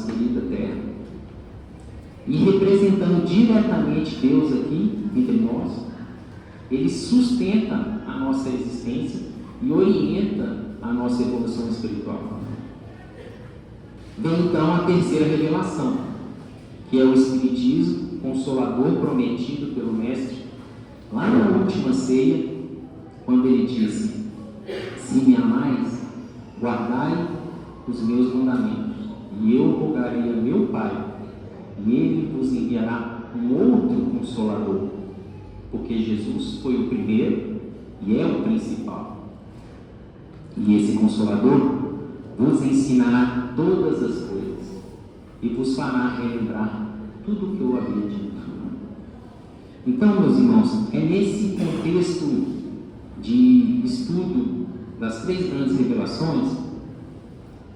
Speaker 3: querida Terra. E representando diretamente Deus aqui entre nós, ele sustenta a nossa existência e orienta a nossa evolução espiritual. Vem então a terceira revelação, que é o Espiritismo Consolador prometido pelo Mestre, lá na última ceia, quando ele disse: se me amais, guardai os meus mandamentos, e eu rogarei a meu Pai, e ele vos enviará um outro Consolador, porque Jesus foi o primeiro e é o principal. E esse Consolador vos ensinará todas as coisas e vos fará relembrar tudo o que eu havia dito. Então, meus irmãos, é nesse contexto de estudo das 3 grandes revelações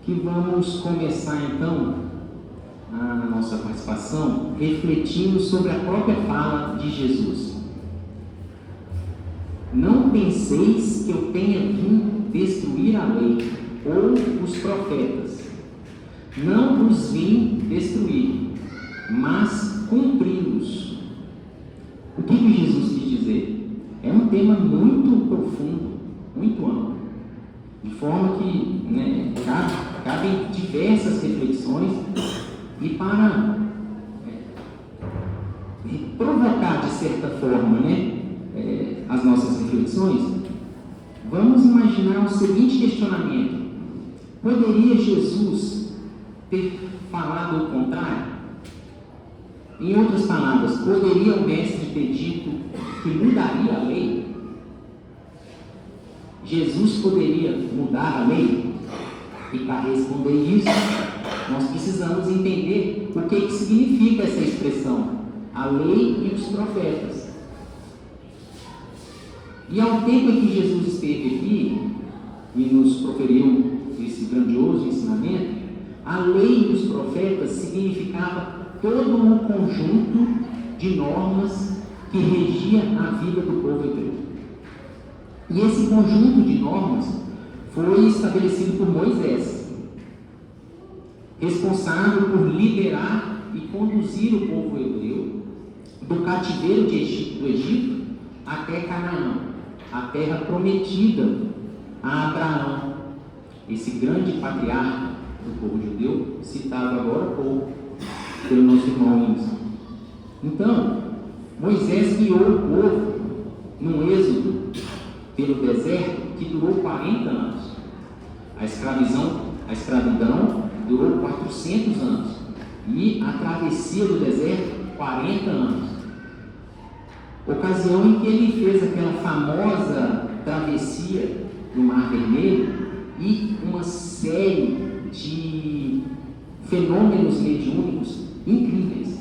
Speaker 3: que vamos começar então a nossa participação refletindo sobre a própria fala de Jesus. Não penseis que eu tenha vindo destruir a lei ou os profetas. Não os vim destruir, mas cumpri-los. O que Jesus quis dizer? É um tema muito profundo, muito amplo, de forma que cabem diversas reflexões, e para provocar de certa forma as nossas reflexões, vamos imaginar o seguinte questionamento: poderia Jesus ter falado o contrário? Em outras palavras, poderia o Mestre ter dito que mudaria a lei? Jesus poderia mudar a lei? E para responder isso, nós precisamos entender o que significa essa expressão, a lei e os profetas. E ao tempo em que Jesus esteve aqui e nos proferiu esse grandioso ensinamento, a lei e os profetas significava todo um conjunto de normas que regia a vida do povo hebreu. E esse conjunto de normas foi estabelecido por Moisés, responsável por liderar e conduzir o povo hebreu do cativeiro do Egito até Canaã, a terra prometida a Abraão, esse grande patriarca do povo judeu, citado agora há pouco pelo nosso irmão Wilson. Então, Moisés guiou o povo num êxodo pelo deserto que durou 40 anos. A escravidão durou 400 anos e a travessia do deserto 40 anos. Ocasião em que ele fez aquela famosa travessia no Mar Vermelho e uma série de fenômenos mediúnicos incríveis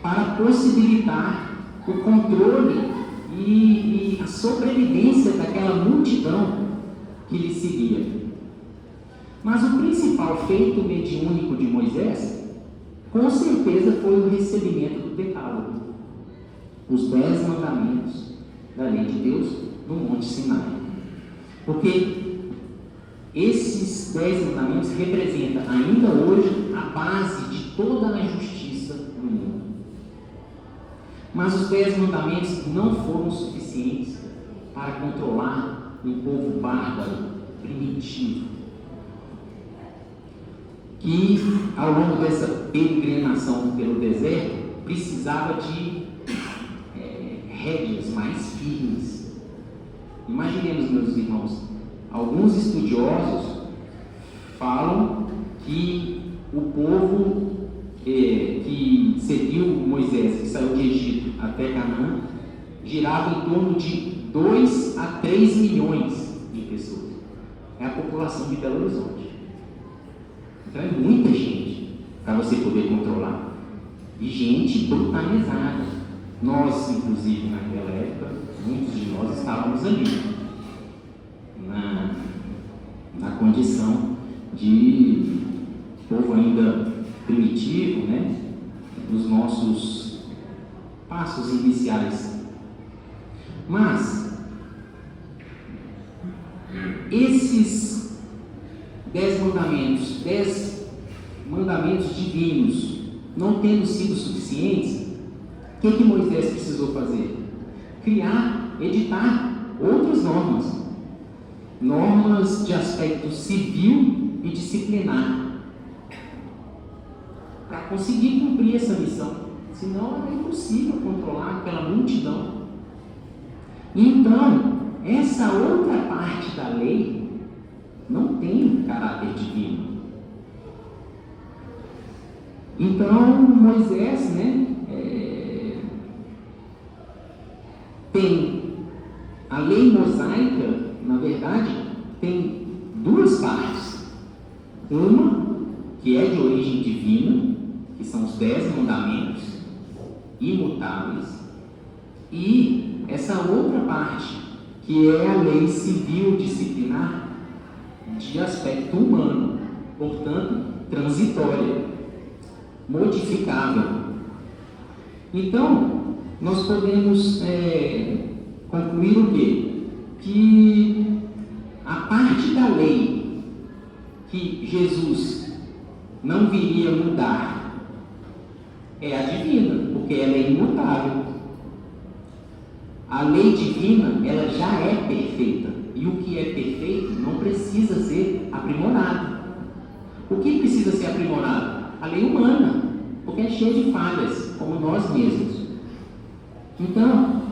Speaker 3: para possibilitar o controle e a sobrevivência daquela multidão que lhe seguia. Mas o principal feito mediúnico de Moisés, com certeza, foi o recebimento do Decálogo, os 10 mandamentos da lei de Deus no Monte Sinai. Porque esses 10 mandamentos representam ainda hoje a base de toda a justiça no mundo. Mas os 10 mandamentos não foram suficientes para controlar um povo bárbaro, primitivo, que ao longo dessa peregrinação pelo deserto precisava de rédeas mais firmes. Imaginemos, meus irmãos, alguns estudiosos falam que o povo que seguiu Moisés, que saiu de Egito até Canaã, girava em torno de 2 a 3 milhões de pessoas. É a população de Belo Horizonte. Então é muita gente para você poder controlar. E gente brutalizada. Nós, inclusive, naquela época, muitos de nós estávamos ali, na condição de povo ainda primitivo, né? Nos nossos passos iniciais. Mas esses 10 mandamentos divinos não tendo sido suficientes, o que Moisés precisou fazer? Editar outras normas de aspecto civil e disciplinar, para conseguir cumprir essa missão. Senão era impossível controlar aquela multidão. Então, essa outra parte da lei não tem caráter divino. Então, Moisés, tem a lei mosaica, na verdade, tem 2 partes. Uma que é de origem divina, que são os 10 mandamentos imutáveis, e essa outra parte, que é a lei civil disciplinar de aspecto humano, portanto, transitória, modificável. Então, nós podemos concluir o quê? Que a parte da lei que Jesus não viria mudar é a divina, porque ela é imutável. A lei divina, ela já é perfeita, e o que é perfeito não precisa ser aprimorado. O que precisa ser aprimorado? A lei humana, porque é cheia de falhas, como nós mesmos. Então,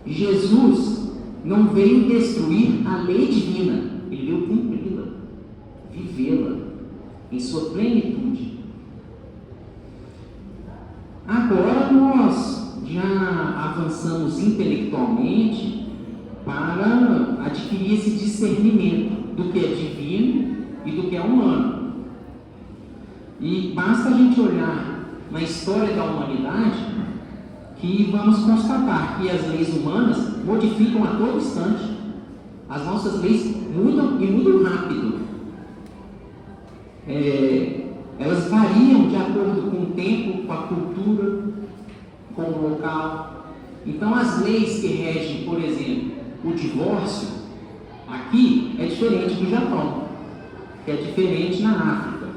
Speaker 3: Jesus não veio destruir a lei divina, ele veio cumpri-la, vivê-la em sua plenitude. Agora nós já avançamos intelectualmente para adquirir esse discernimento do que é divino e do que é humano. E basta a gente olhar na história da humanidade que vamos constatar que as leis humanas modificam a todo instante. As nossas leis mudam e mudam rápido. Elas variam de acordo com o tempo, com a cultura, com o local. Então as leis que regem, por exemplo, o divórcio aqui é diferente do Japão, que é diferente na África.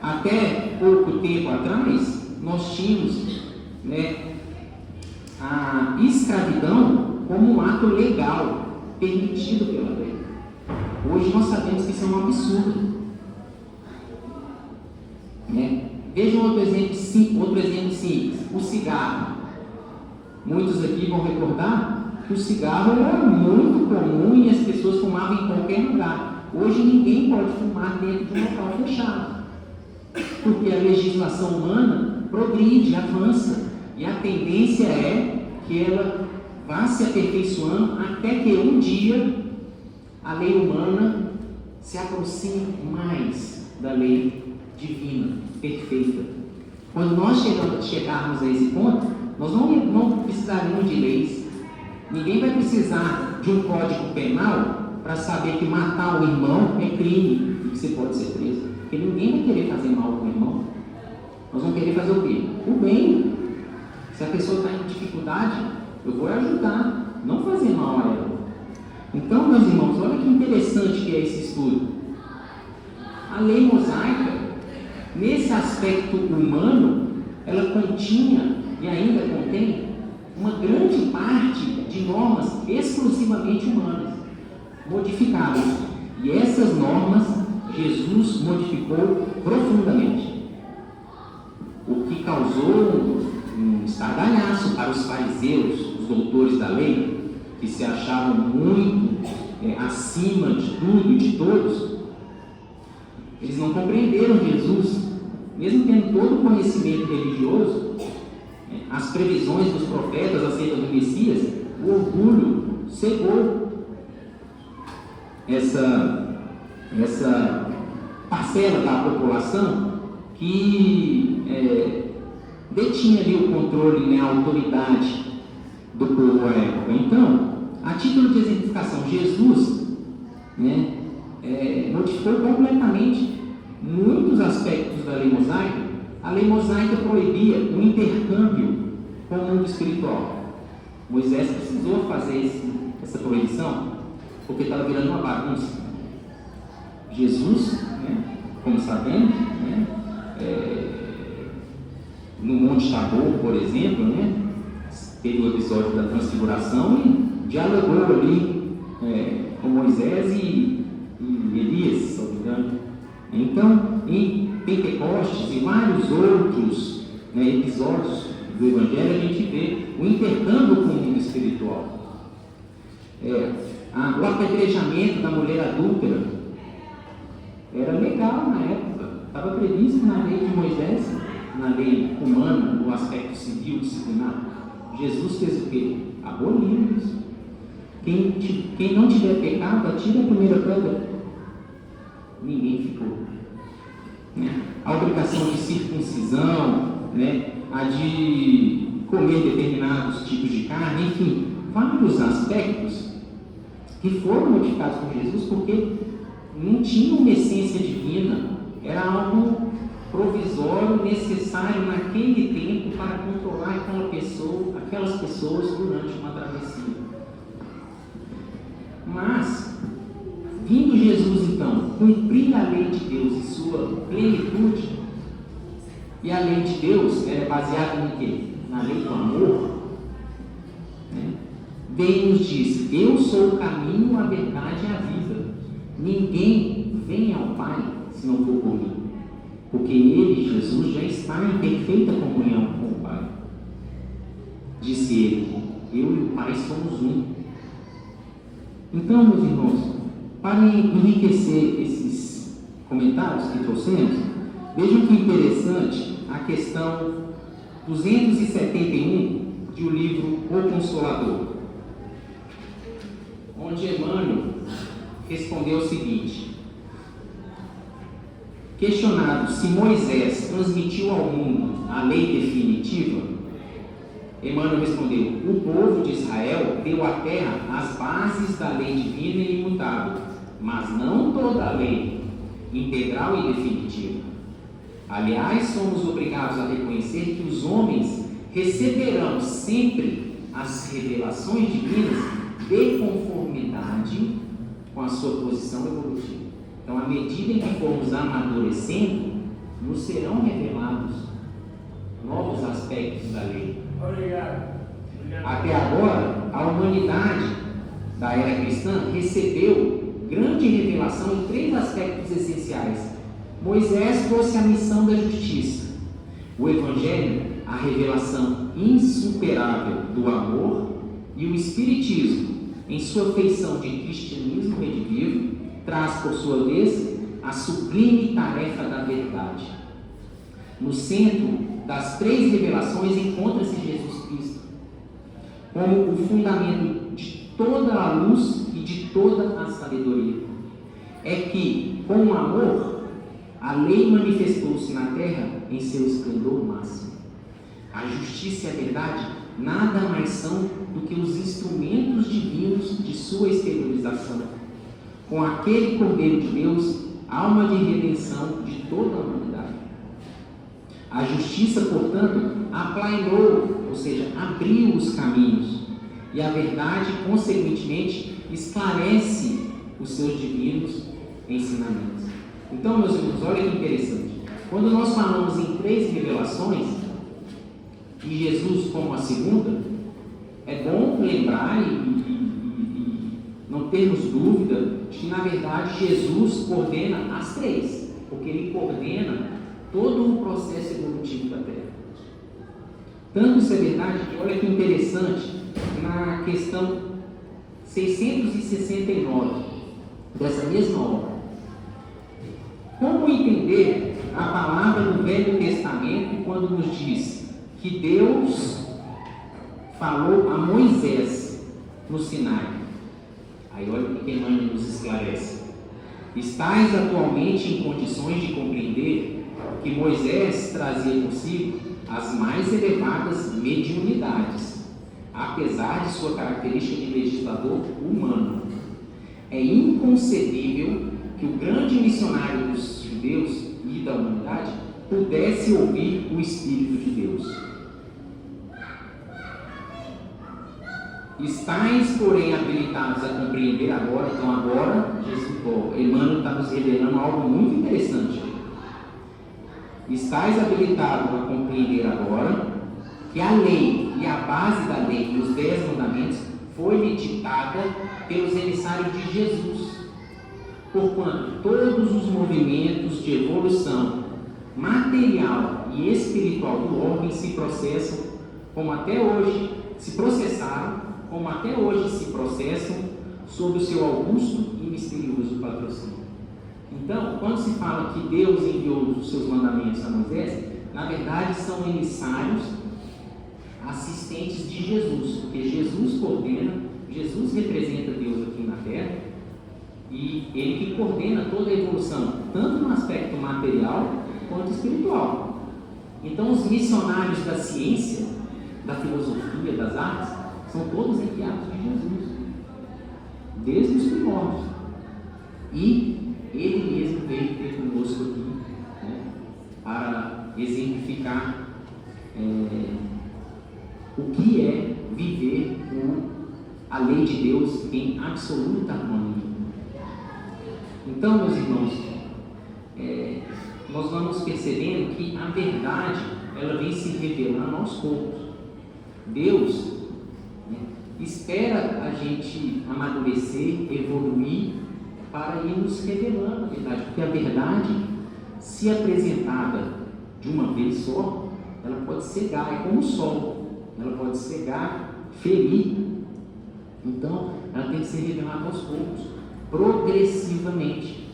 Speaker 3: Até pouco tempo atrás, nós tínhamos, né, a escravidão como um ato legal, permitido pela lei. Hoje nós sabemos que isso é um absurdo. Né? Veja outro exemplo simples, o cigarro. Muitos aqui vão recordar que o cigarro era muito comum e as pessoas fumavam em qualquer lugar. Hoje ninguém pode fumar dentro de um local fechado, porque a legislação humana progride, avança, e a tendência é que ela vá se aperfeiçoando até que um dia a lei humana se aproxime mais da lei divina, perfeita. Quando nós chegarmos a esse ponto, nós não precisaremos de leis. Ninguém vai precisar de um código penal para saber que matar o irmão é crime e que você pode ser preso. Porque ninguém vai querer fazer mal com o irmão. Nós vamos querer fazer o quê? O bem. Se a pessoa está em dificuldade, eu vou ajudar, não fazer mal a ela. Então, meus irmãos, olha que interessante que é esse estudo. A lei mosaica, nesse aspecto humano, ela continha e ainda contém uma grande parte de normas exclusivamente humanas, modificadas. E essas normas Jesus modificou profundamente, o que causou um estardalhaço para os fariseus, os doutores da lei, que se achavam muito acima de tudo e de todos. Eles não compreenderam Jesus, mesmo tendo todo o conhecimento religioso, as previsões dos profetas acerca do Messias. O orgulho cegou essa parcela da população que detinha ali o controle, né, a autoridade do povo à época. Então, a título de exemplificação, Jesus, né, modificou completamente muitos aspectos da lei mosaica. A lei mosaica proibia o intercâmbio com o mundo espiritual. Moisés precisou fazer essa proibição porque estava virando uma bagunça. Jesus, né, como sabemos, né, no Monte Tabor, por exemplo, né, teve o episódio da transfiguração e dialogou ali com Moisés e Elias, se não me engano. Então, em Pentecostes e vários outros, né, episódios do Evangelho, a gente vê o intercâmbio com o mundo espiritual. O apedrejamento da mulher adúltera era legal na época, estava previsto na lei de Moisés, na lei humana, no aspecto civil, disciplinar. Jesus fez o quê? Aboliu isso. Quem não tiver pecado, atira a primeira pedra. Ninguém ficou. Né? A obrigação de circuncisão, né? A de comer determinados tipos de carne, enfim, vários aspectos que foram modificados por Jesus porque não tinha uma essência divina, era algo provisório, necessário naquele tempo para controlar aquelas pessoas durante uma travessia. Mas, vindo Jesus então cumprir a lei de Deus em sua plenitude, e a lei de Deus era baseada em quê? Na lei do amor, né? Veio e nos diz: eu sou o caminho, a verdade e a vida. Ninguém vem ao Pai se não for por mim, porque Ele, Jesus, já está em perfeita comunhão com o Pai. Disse Ele: eu e o Pai somos um. Então, meus irmãos, para enriquecer esses comentários que trouxemos, vejam que interessante a questão 271 de o livro O Consolador, onde Emmanuel respondeu o seguinte: questionado se Moisés transmitiu ao mundo a lei definitiva, Emmanuel respondeu: o povo de Israel deu à terra as bases da lei divina e imutável, mas não toda a lei, integral e definitiva. Aliás, somos obrigados a reconhecer que os homens receberão sempre as revelações divinas de conformidade com a sua posição evolutiva. Então, à medida em que formos amadurecendo, nos serão revelados novos aspectos da lei. Até agora, a humanidade da era cristã recebeu grande revelação em 3 aspectos essenciais. Moisés trouxe a missão da justiça. O Evangelho, a revelação insuperável do amor, e o Espiritismo, em sua feição de cristianismo redivivo, traz, por sua vez, a sublime tarefa da verdade. No centro das 3 revelações encontra-se Jesus Cristo, como o fundamento de toda a luz e de toda a sabedoria. É que, com o amor, a lei manifestou-se na terra em seu esplendor máximo. A justiça e a verdade nada mais são do que os instrumentos divinos de sua exteriorização. Com aquele Cordeiro de Deus, alma de redenção de toda a humanidade. A justiça, portanto, aplainou, ou seja, abriu os caminhos, e a verdade, consequentemente, esclarece os seus divinos ensinamentos. Então, meus irmãos, olha que interessante. Quando nós falamos em 3 revelações, e Jesus como a segunda, é bom lembrar e não termos dúvida de que, na verdade, Jesus coordena as 3, porque ele coordena todo o processo evolutivo da Terra. Tanto isso é verdade que, olha que interessante, na questão 669 dessa mesma obra, como entender a palavra do Velho Testamento quando nos diz que Deus falou a Moisés no Sinai? Aí olha o que Emmanuel nos esclarece. Estais atualmente em condições de compreender que Moisés trazia consigo as mais elevadas mediunidades, apesar de sua característica de legislador humano. É inconcebível que o grande missionário dos judeus e da humanidade pudesse ouvir o Espírito de Deus. Estais, porém, habilitados a compreender agora. Então agora, Emmanuel está nos revelando algo muito interessante. Estais habilitados a compreender agora que a lei e a base da lei e os 10 mandamentos foi ditada pelos emissários de Jesus, porquanto todos os movimentos de evolução material e espiritual do homem se processaram, como até hoje se processam sob o seu augusto e misterioso patrocínio. Então, quando se fala que Deus enviou os seus mandamentos a Moisés, na verdade são emissários assistentes de Jesus, porque Jesus coordena, Jesus representa Deus aqui na Terra, e ele que coordena toda a evolução, tanto no aspecto material quanto espiritual. Então, os missionários da ciência, da filosofia, das artes, são todos enviados de Jesus, desde os primórdios. E ele mesmo veio ter conosco aqui, né, para exemplificar o que é viver com a lei de Deus em absoluta harmonia. Então, meus irmãos, nós vamos percebendo que a verdade, ela vem se revelando aos poucos. Deus, né, espera a gente amadurecer, evoluir, para ir nos revelando a verdade, porque a verdade, se apresentada de uma vez só, ela pode cegar, é como o sol, ela pode cegar, ferir. Então, ela tem que ser revelada aos poucos, progressivamente.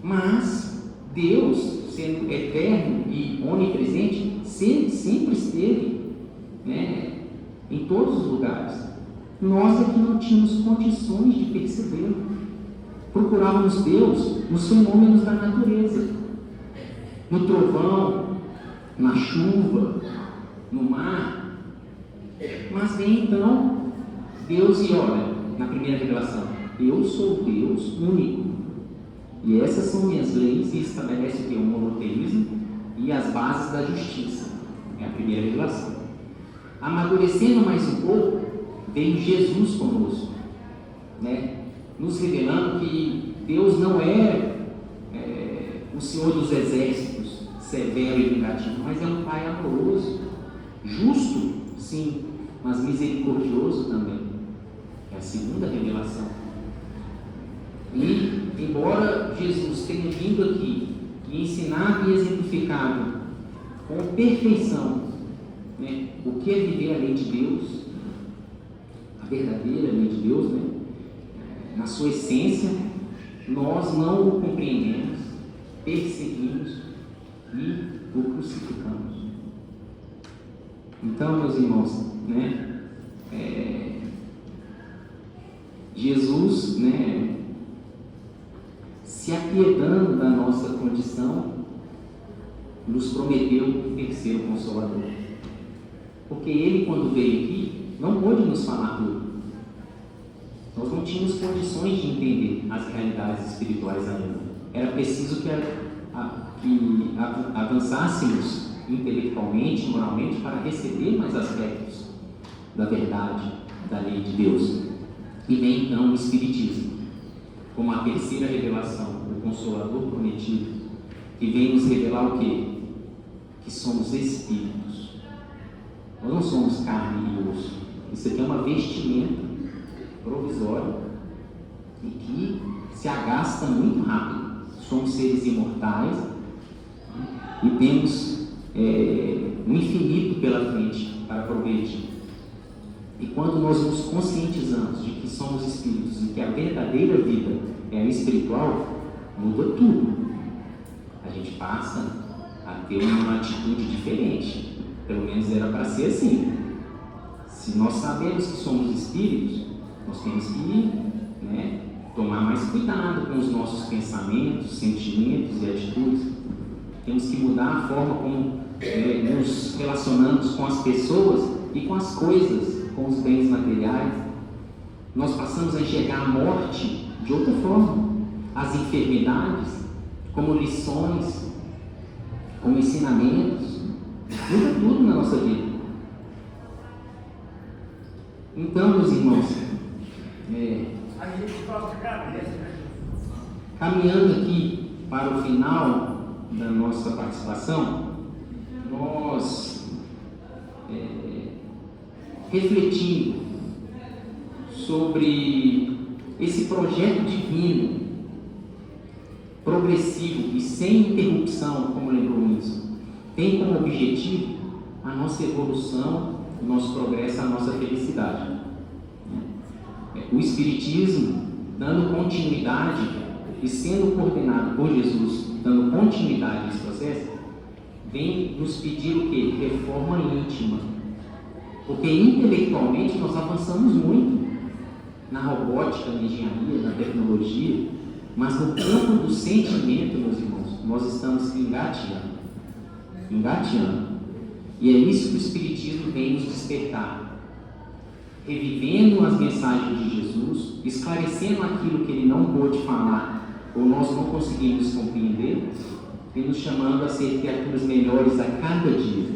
Speaker 3: Mas Deus, sendo eterno e onipresente, sempre esteve, né, em todos os lugares. Nós é que não tínhamos condições de percebê-lo. Procurávamos Deus nos fenômenos da natureza, no trovão, na chuva, no mar. Mas vem então Deus e olha, na primeira revelação, eu sou Deus único, e essas são minhas leis, e estabelece o que? O monoteísmo e as bases da justiça. É a primeira revelação. amadurecendo mais um pouco, veio Jesus conosco, né? Nos revelando que Deus não é o Senhor dos exércitos, severo e vingativo, mas é um Pai amoroso, justo, sim, mas misericordioso também. É a segunda revelação. E, embora Jesus tenha vindo aqui e ensinado e exemplificado com perfeição, né, o que é viver a lei de Deus, a verdadeira lei de Deus, né, na sua essência, nós não o compreendemos, perseguimos e o crucificamos. Então, meus irmãos, né, Jesus, né, se apiedando da nossa condição, nos prometeu um terceiro Consolador. Porque Ele, quando veio aqui, não pôde nos falar tudo. Nós não tínhamos condições de entender as realidades espirituais ainda. Era preciso que avançássemos intelectualmente, moralmente, para receber mais aspectos da verdade, da lei de Deus. E vem então o Espiritismo, como a terceira revelação, o Consolador prometido, que vem nos revelar o quê? Que somos espíritos. Nós não somos carne e osso. Isso aqui é uma vestimenta provisória e que se agasta muito rápido. Somos seres imortais e temos um infinito pela frente para progredir. E quando nós nos conscientizamos de que somos espíritos e que a verdadeira vida é a espiritual, muda tudo. A gente passa a ter uma atitude diferente. Pelo menos era para ser assim. Se nós sabemos que somos espíritos, nós temos que, né, tomar mais cuidado com os nossos pensamentos, sentimentos e atitudes. Temos que mudar a forma como nos relacionamos com as pessoas e com as coisas, com os bens materiais. Nós passamos a enxergar a morte de outra forma, as enfermidades como lições, como ensinamentos. Muda tudo na nossa vida. Então, meus irmãos,
Speaker 4: a gente toca a cabeça, né?
Speaker 3: Caminhando aqui para o final da nossa participação, nós refletindo sobre esse projeto divino, progressivo e sem interrupção, como lembrou isso, tem como objetivo a nossa evolução, o nosso progresso, a nossa felicidade. O Espiritismo, dando continuidade e sendo coordenado por Jesus, dando continuidade a esse processo, vem nos pedir o quê? Reforma íntima. Porque intelectualmente nós avançamos muito na robótica, na engenharia, na tecnologia, mas no campo do sentimento, meus irmãos, nós estamos engateando. E é isso que o Espiritismo vem nos despertar, revivendo as mensagens de Jesus, esclarecendo aquilo que ele não pôde falar ou nós não conseguimos compreender, e nos chamando a ser criaturas melhores a cada dia,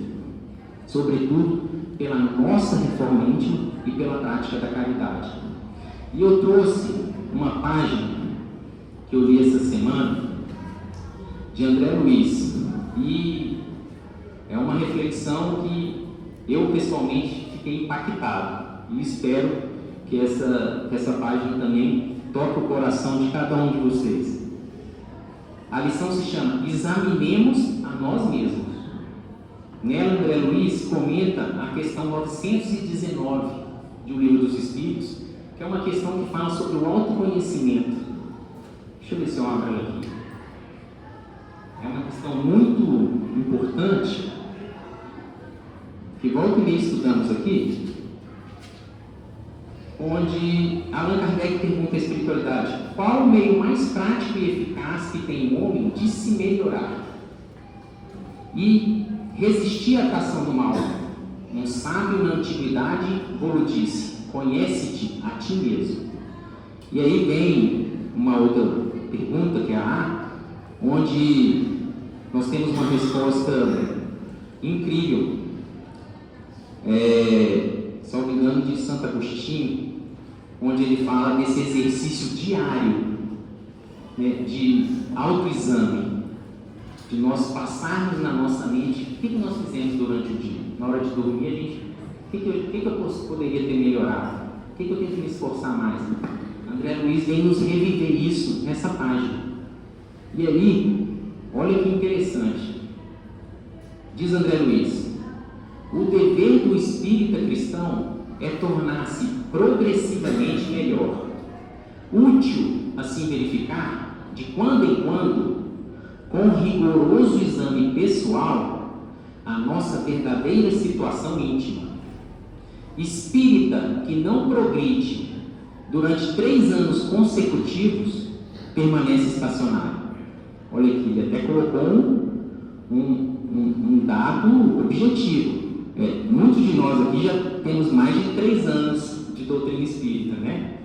Speaker 3: sobretudo pela nossa reforma íntima e pela prática da caridade. E eu trouxe uma página que eu li essa semana de André Luiz, e é uma reflexão que eu pessoalmente fiquei impactado, e espero que essa página também toque o coração de cada um de vocês. A lição se chama Examinemos a Nós Mesmos. Nela, André Luiz comenta a questão 919 de O Livro dos Espíritos, que é uma questão que fala sobre o autoconhecimento. Deixa eu ver se eu abro ela aqui. É uma questão muito importante, que volta e meia estudamos aqui, onde Allan Kardec pergunta à espiritualidade: qual o meio mais prático e eficaz que tem o homem de se melhorar e resistir à atração do mal? Um sábio na antiguidade vos disse: conhece-te a ti mesmo. E aí vem uma outra pergunta, que é a A, onde nós temos uma resposta incrível. salvo engano, de Santo Agostinho, onde ele fala desse exercício diário, né, de autoexame, de nós passarmos na nossa mente o que nós fizemos durante o dia. Na hora de dormir, a gente, o que eu poderia ter melhorado? O que eu tenho que me esforçar mais? André Luiz vem nos reviver isso nessa página. E aí, olha que interessante. Diz André Luiz: o dever do espírita cristão é tornar-se progressivamente melhor, útil a se verificar, de quando em quando, com rigoroso exame pessoal, a nossa verdadeira situação íntima. Espírita que não progride durante 3 anos consecutivos permanece estacionário. Olha aqui, ele até colocou um dado objetivo. Muitos de nós aqui já temos mais de 3 anos de doutrina espírita, né?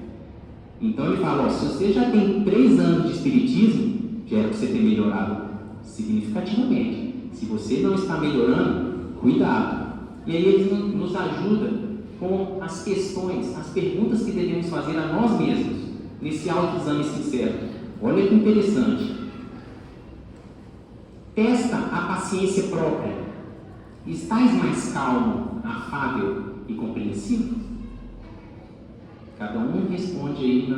Speaker 3: Então ele fala, se você já tem 3 anos de espiritismo, já era para você ter melhorado significativamente. Se você não está melhorando, cuidado. E aí ele nos ajuda com as questões, as perguntas que devemos fazer a nós mesmos, nesse autoexame sincero. Olha que interessante. Testa a paciência própria. Estás mais calmo, afável e compreensivo? Cada um responde aí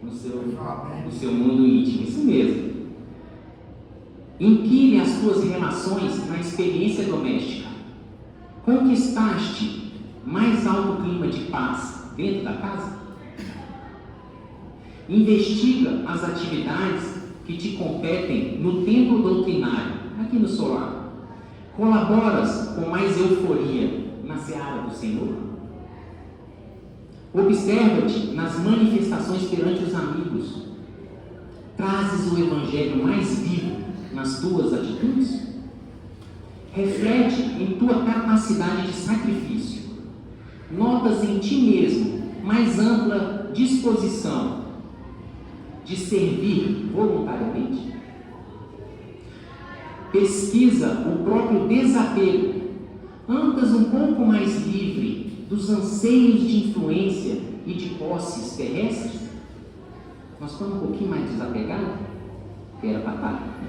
Speaker 3: no seu mundo íntimo. Isso mesmo. Inquire as tuas relações na experiência doméstica. Conquistaste mais alto clima de paz dentro da casa? Investiga as atividades que te competem no templo doutrinário, aqui no solar. Colaboras com mais euforia na seara do Senhor? Observa-te nas manifestações perante os amigos. Trazes o Evangelho mais vivo nas tuas atitudes? Reflete em tua capacidade de sacrifício. Notas em ti mesmo mais ampla disposição de servir voluntariamente? Pesquisa o próprio desapego. Andas um pouco mais livre dos anseios de influência e de posses terrestres? Nós estamos um pouquinho mais desapegados? Era para estar.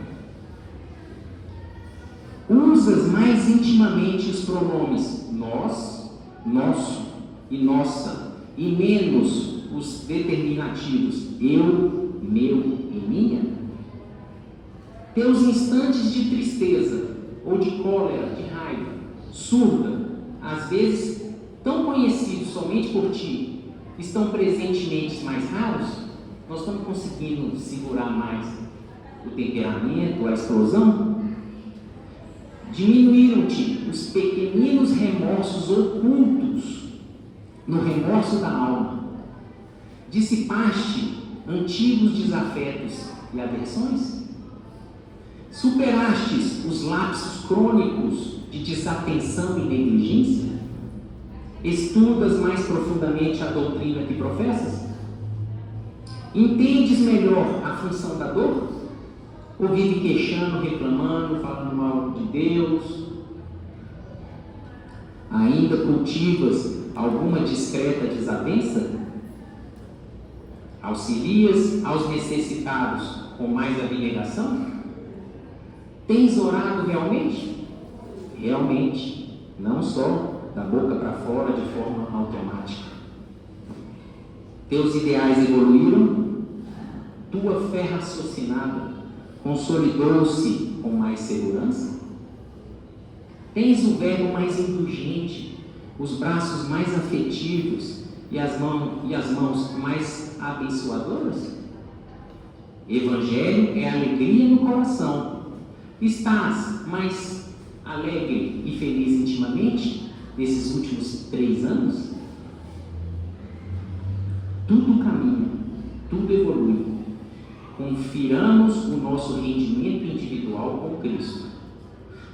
Speaker 3: Usas mais intimamente os pronomes nós, nosso e nossa, e menos os determinativos eu, meu e minha? Teus instantes de tristeza ou de cólera, de raiva, surda, às vezes tão conhecidos somente por ti, estão presentemente mais raros? Nós estamos conseguindo segurar mais o temperamento, a explosão? Diminuíram-te os pequeninos remorsos ocultos no remorso da alma? Dissipaste antigos desafetos e aversões? Superastes os lapsos crônicos de desatenção e negligência? Estudas mais profundamente a doutrina que professas? Entendes melhor a função da dor? Ou vive queixando, reclamando, falando mal de Deus? Ainda cultivas alguma discreta desavença? Auxilias aos necessitados com mais abnegação? Tens orado realmente? Realmente, não só da boca para fora de forma automática. Teus ideais evoluíram? Tua fé raciocinada consolidou-se com mais segurança? Tens o verbo mais indulgente, os braços mais afetivos e as mãos mais abençoadoras? Evangelho é alegria no coração. Estás mais alegre e feliz intimamente nesses últimos 3 anos? Tudo caminha, tudo evolui. Confiramos o nosso rendimento individual com Cristo.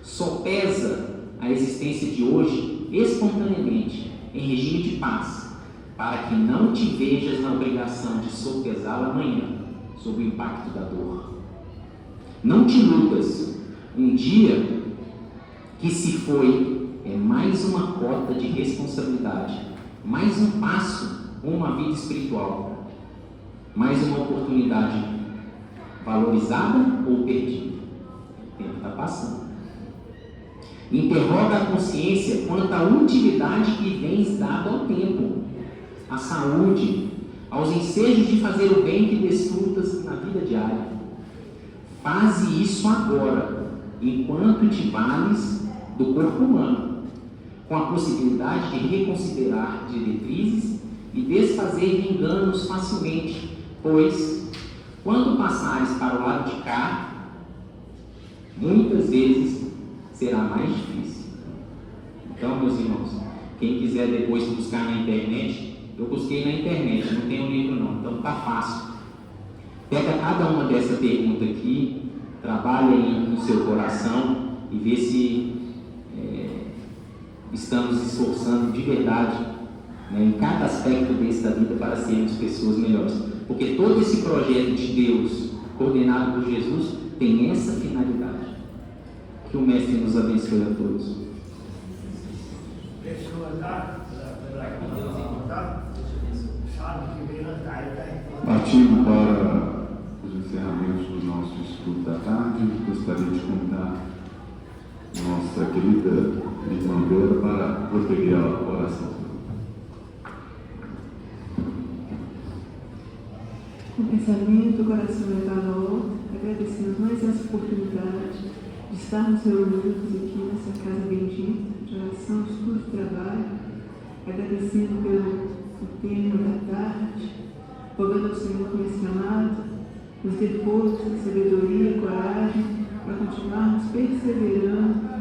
Speaker 3: Só pesa a existência de hoje espontaneamente, em regime de paz, para que não te vejas na obrigação de sopesá-la amanhã, sob o impacto da dor. Não te iludas. Um dia que se foi é mais uma cota de responsabilidade, mais um passo rumo à vida espiritual, mais uma oportunidade valorizada ou perdida. O tempo está passando. Interroga a consciência quanto à utilidade que vens dado ao tempo, à saúde, aos ensejos de fazer o bem que desfrutas na vida diária. Faze isso agora, enquanto te vales do corpo humano, com a possibilidade de reconsiderar diretrizes e desfazer de enganos facilmente, pois, quando passares para o lado de cá, muitas vezes será mais difícil. Então, meus irmãos, quem quiser depois buscar na internet, eu busquei na internet, não tem um livro não, então tá fácil. Pega cada uma dessa pergunta aqui, trabalha aí no seu coração e vê se estamos esforçando de verdade, né, em cada aspecto da vida para sermos pessoas melhores. Porque todo esse projeto de Deus, coordenado por Jesus, tem essa finalidade. Que o Mestre nos abençoe a todos.
Speaker 1: Partindo para os encerramentos do nosso estudo da tarde, gostaria de convidar nossa querida irmã Vera para prosseguir a oração.
Speaker 5: Com pensamento, o coração levado ao outro, agradecemos mais essa oportunidade de estarmos reunidos aqui nessa casa bendita, de oração, estudo e trabalho, agradecendo pelo tema da tarde, rogando ao Senhor que esse amado nos dê força, sabedoria, coragem, para continuarmos perseverando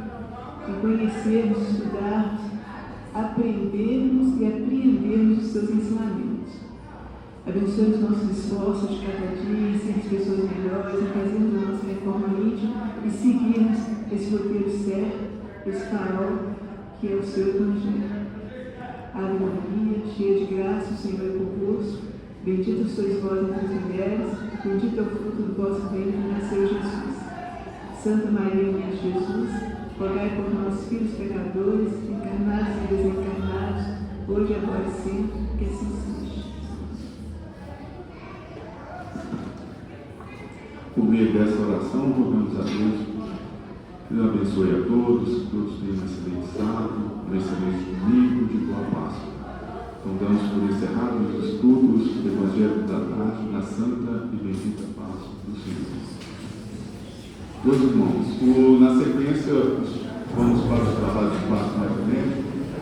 Speaker 5: em conhecermos, estudarmos, aprendermos e apreendermos os seus ensinamentos. Abençoe os nossos esforços de cada dia, sermos pessoas melhores, em fazermos a nossa reforma íntima e seguirmos esse roteiro certo, esse farol que é o seu Evangelho. Ave Maria, cheia de graça, o Senhor é convosco. Bendita sois vós entre as mulheres, bendito é o fruto do vosso ventre, nasceu Jesus. Santa Maria, Mãe de Jesus, rogai por nós, filhos pecadores, encarnados e desencarnados, hoje e agora e sempre, que assim seja.
Speaker 1: Por meio dessa oração, rogamos a Deus que nos abençoe a todos, que todos tenham um excelente sábado, um excelente domingo de boa Páscoa. Então, damos por encerrados os estudos do Evangelho da tarde na santa e bendita paz do Senhor. Meus irmãos, na sequência, vamos para os trabalhos de passo mais ou menos,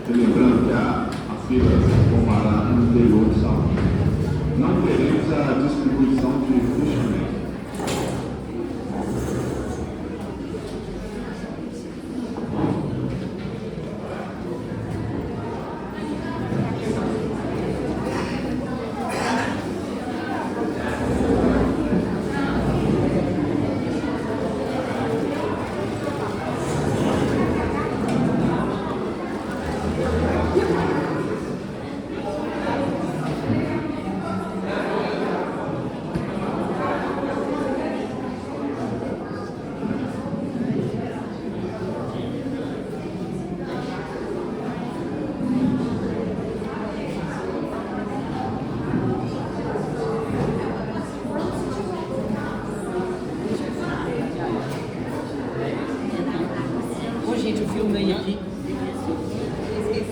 Speaker 1: lembrando que a feira se formará no interior do salão. Não teremos a distribuição de fechamento.